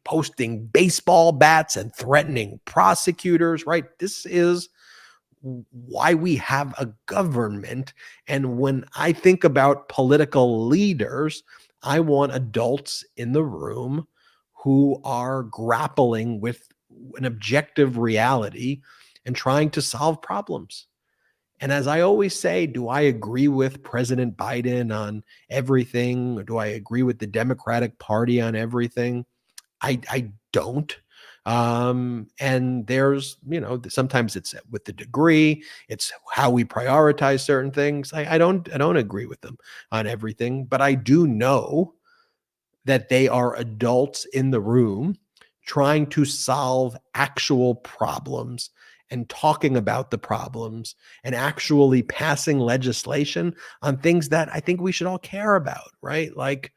Speaker 1: posting baseball bats and threatening prosecutors, right? This is why we have a government. And when I think about political leaders, I want adults in the room who are grappling with an objective reality and trying to solve problems. And as I always say, do I agree with President Biden on everything? Or do I agree with the Democratic Party on everything? I don't. And there's, sometimes it's with the degree, it's how we prioritize certain things. I don't agree with them on everything, but I do know that they are adults in the room trying to solve actual problems and talking about the problems and actually passing legislation on things that I think we should all care about, right? Like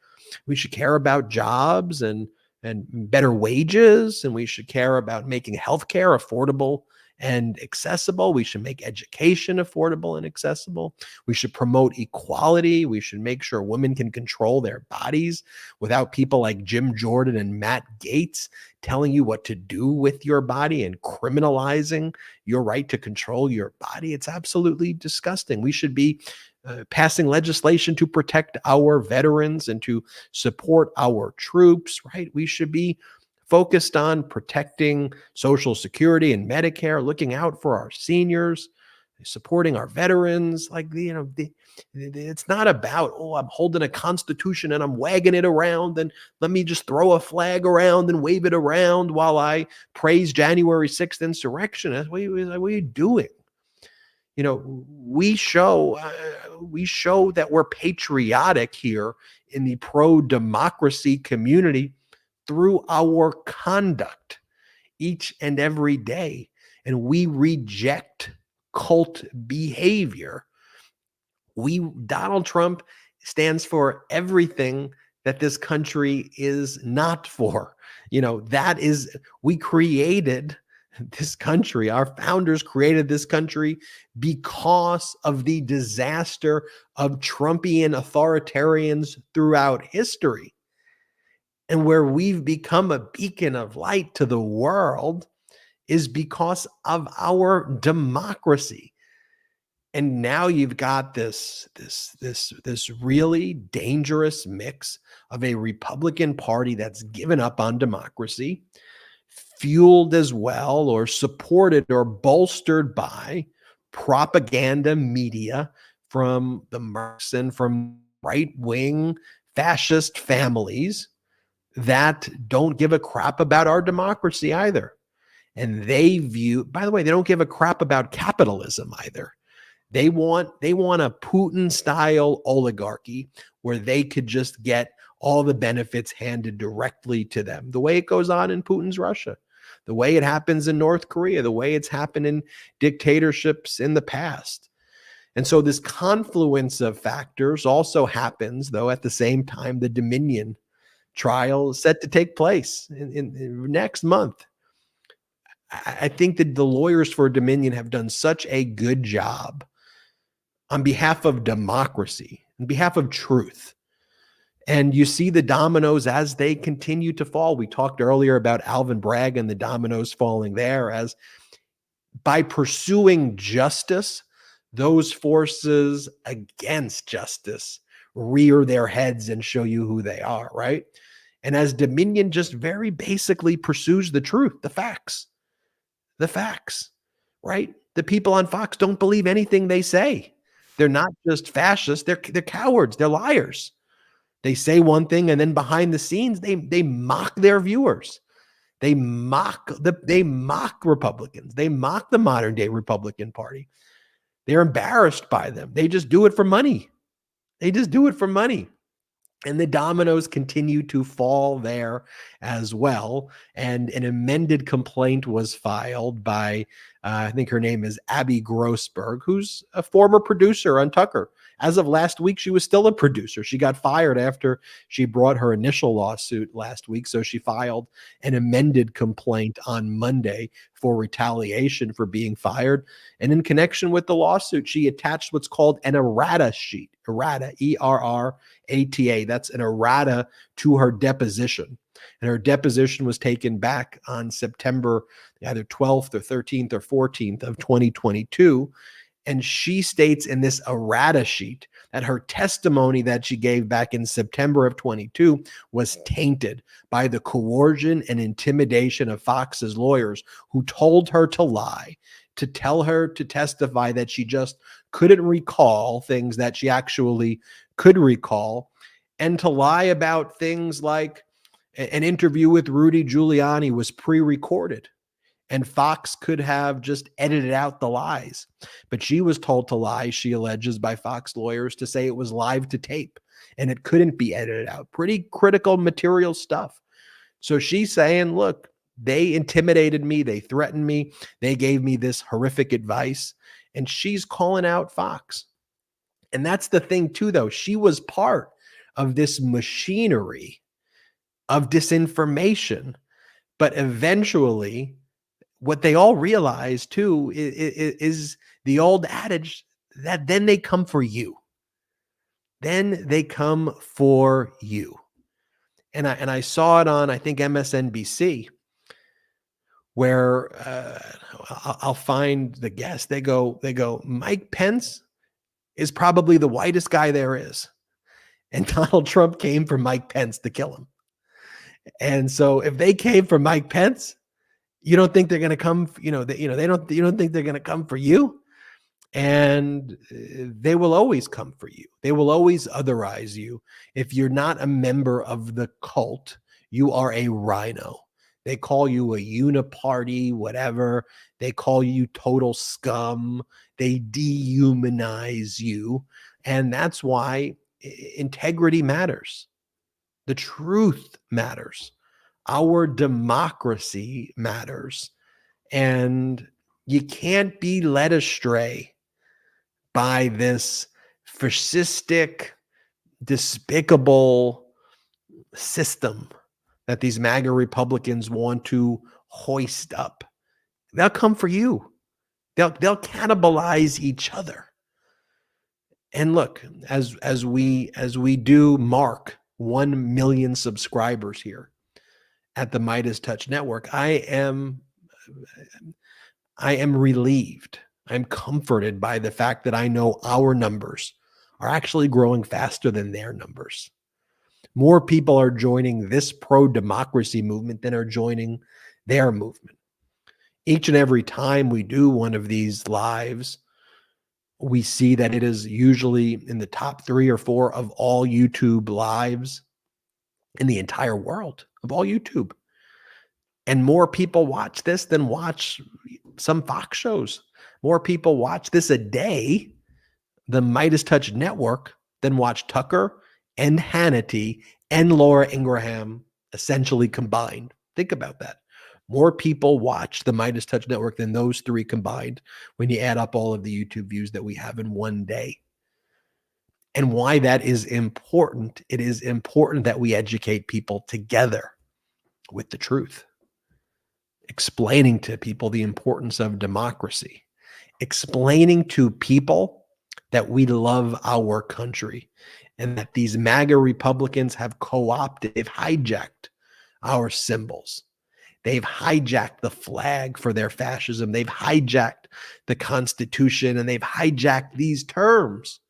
Speaker 1: we should care about jobs and better wages, and we should care about making healthcare affordable and accessible. We should make education affordable and accessible. We should promote equality. We should make sure women can control their bodies without people like Jim Jordan and Matt Gaetz telling you what to do with your body and criminalizing your right to control your body. It's absolutely disgusting. We should be passing legislation to protect our veterans and to support our troops, right? We should be focused on protecting Social Security and Medicare, looking out for our seniors, supporting our veterans. Like, it's not about, I'm holding a constitution and I'm wagging it around and let me just throw a flag around and wave it around while I praise January 6th insurrection. What are you doing? We show that we're patriotic here in the pro-democracy community through our conduct each and every day. And we reject cult behavior. Donald Trump stands for everything that this country is not for. We created this country. Our founders created this country because of the disaster of Trumpian authoritarians throughout history. And where we've become a beacon of light to the world is because of our democracy. And now you've got this really dangerous mix of a Republican Party that's given up on democracy, fueled as well or supported or bolstered by propaganda media from the Marx and from right-wing fascist families that don't give a crap about our democracy either. And they by the way, they don't give a crap about capitalism either. They want a Putin-style oligarchy where they could just get all the benefits handed directly to them, the way it goes on in Putin's Russia, the way it happens in North Korea, the way it's happened in dictatorships in the past. And so this confluence of factors also happens, though, at the same time the Dominion trial is set to take place in next month. I think that the lawyers for Dominion have done such a good job on behalf of democracy, on behalf of truth. And you see the dominoes as they continue to fall. We talked earlier about Alvin Bragg and the dominoes falling there, as by pursuing justice, those forces against justice rear their heads and show you who they are, right? And as Dominion just very basically pursues the truth, the facts, right? The people on Fox don't believe anything they say. They're not just fascists, they're cowards, they're liars. They say one thing and then behind the scenes they mock their viewers. They mock Republicans. They mock the modern day Republican Party. They're embarrassed by them. They just do it for money. And the dominoes continue to fall there as well. And an amended complaint was filed by, I think her name is Abby Grossberg, who's a former producer on Tucker. As of last week, she was still a producer. She got fired after she brought her initial lawsuit last week. So she filed an amended complaint on Monday for retaliation for being fired. And in connection with the lawsuit, she attached what's called an errata sheet. Errata, E-R-R-A-T-A. That's an errata to her deposition. And her deposition was taken back on September either 12th or 13th or 14th of 2022. And she states in this errata sheet that her testimony that she gave back in September of 22 was tainted by the coercion and intimidation of Fox's lawyers, who told her to lie, to tell her to testify that she just couldn't recall things that she actually could recall, and to lie about things like An interview with Rudy Giuliani was pre-recorded, and Fox could have just edited out the lies. But she was told to lie, she alleges, by Fox lawyers to say it was live to tape and it couldn't be edited out. Pretty critical material stuff. So she's saying, look, they intimidated me, they threatened me, they gave me this horrific advice, and she's calling out Fox. And that's the thing too, though. She was part of this machinery of disinformation. But eventually, what they all realize too is the old adage that then they come for you. Then they come for you. And I saw it on, I think, MSNBC, where I'll find the guest. They go, Mike Pence is probably the whitest guy there is. And Donald Trump came for Mike Pence to kill him. And so if they came for Mike Pence, you don't think they're going to come, you don't think they're going to come for you? And they will always come for you. They will always otherize you. If you're not a member of the cult, you are a rhino. They call you a uniparty, whatever. They call you total scum. They dehumanize you. And that's why integrity matters. The truth matters. Our democracy matters. And you can't be led astray by this fascistic, despicable system that these MAGA Republicans want to hoist up. They'll come for you. They'll cannibalize each other. And look, as we do mark 1 million subscribers here at the Midas Touch Network, I am relieved. I'm comforted by the fact that I know our numbers are actually growing faster than their numbers. More people are joining this pro-democracy movement than are joining their movement. Each and every time we do one of these lives, we see that it is usually in the top 3 or 4 of all YouTube lives in the entire world, of all YouTube. And more people watch this than watch some Fox shows. More people watch this a day, the Midas Touch Network, than watch Tucker and Hannity and Laura Ingraham essentially combined. Think about that. More people watch the Midas Touch Network than those 3 combined when you add up all of the YouTube views that we have in one day. And why that is important, it is important that we educate people together with the truth. Explaining to people the importance of democracy. Explaining to people that we love our country and that these MAGA Republicans have co-opted, they've hijacked our symbols. They've hijacked the flag for their fascism. They've hijacked the Constitution, and they've hijacked these terms: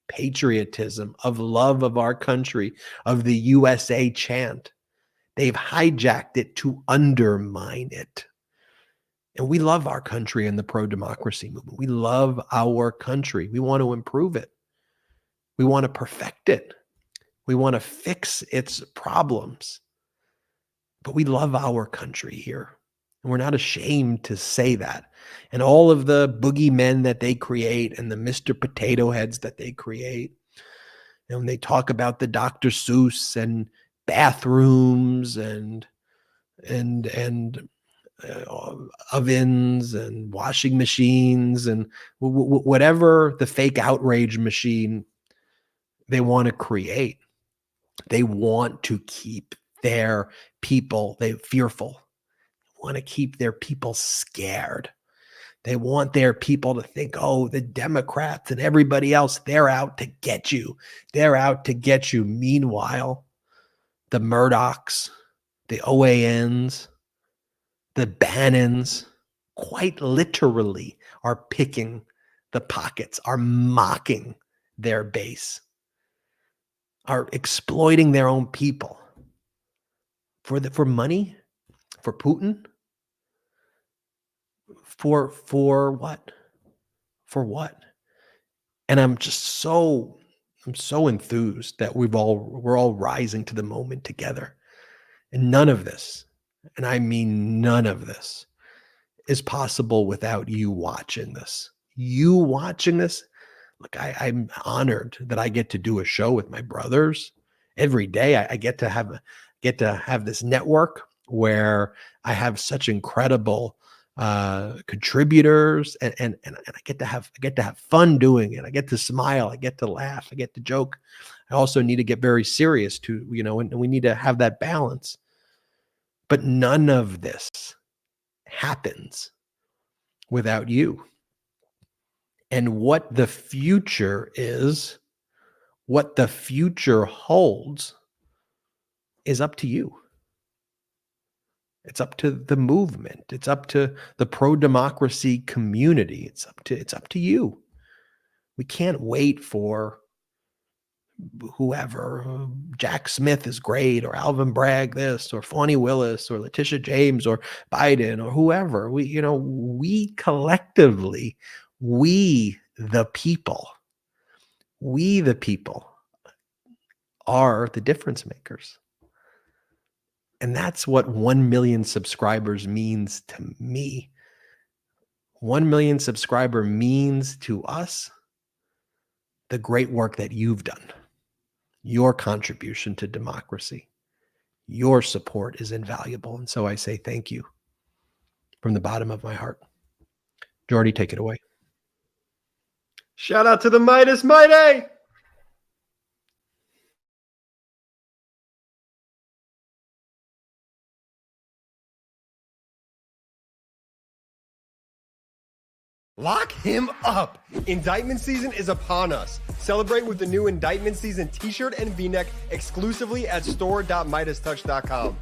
Speaker 1: patriotism, of love of our country, of the USA chant. They've hijacked it to undermine it. And we love our country and the pro-democracy movement. We love our country. We want to improve it. We want to perfect it. We want to fix its problems. But we love our country here. And we're not ashamed to say that. And all of the boogeymen that they create and the Mr. Potato Heads that they create, and when they talk about the Dr. Seuss and bathrooms and ovens and washing machines and whatever the fake outrage machine they want to create, they want to keep their people fearful. They want to keep their people scared. They want their people to think, oh, the Democrats and everybody else, they're out to get you. They're out to get you. Meanwhile, the Murdochs, the OANs, the Bannons, quite literally are picking the pockets, are mocking their base, are exploiting their own people for money, for Putin, for what? For what? And I'm so enthused that we're all rising to the moment together. And none of this, and I mean none of this, is possible without you watching this. You watching this. Look, I'm honored that I get to do a show with my brothers every day. I get to have this network where I have such incredible contributors, and I get to have fun doing it. I get to smile. I get to laugh. I get to joke. I also need to get very serious too, and we need to have that balance. But none of this happens without you. And what the future is, what the future holds, is up to you. It's up to the movement. It's up to the pro-democracy community. It's up to you. We can't wait for whoever. Jack Smith is great, or Alvin Bragg this, or Fani Willis, or Letitia James, or Biden, or whoever. We collectively, we the people are the difference makers. And that's what 1 million subscribers means to me. 1 million subscriber means to us the great work that you've done. Your contribution to democracy, your support is invaluable. And so I say thank you from the bottom of my heart. Jordy, take it away.
Speaker 4: Shout out to the Midas Mighty. Lock him up! Indictment season is upon us. Celebrate with the new Indictment season t-shirt and v-neck exclusively at store.midastouch.com.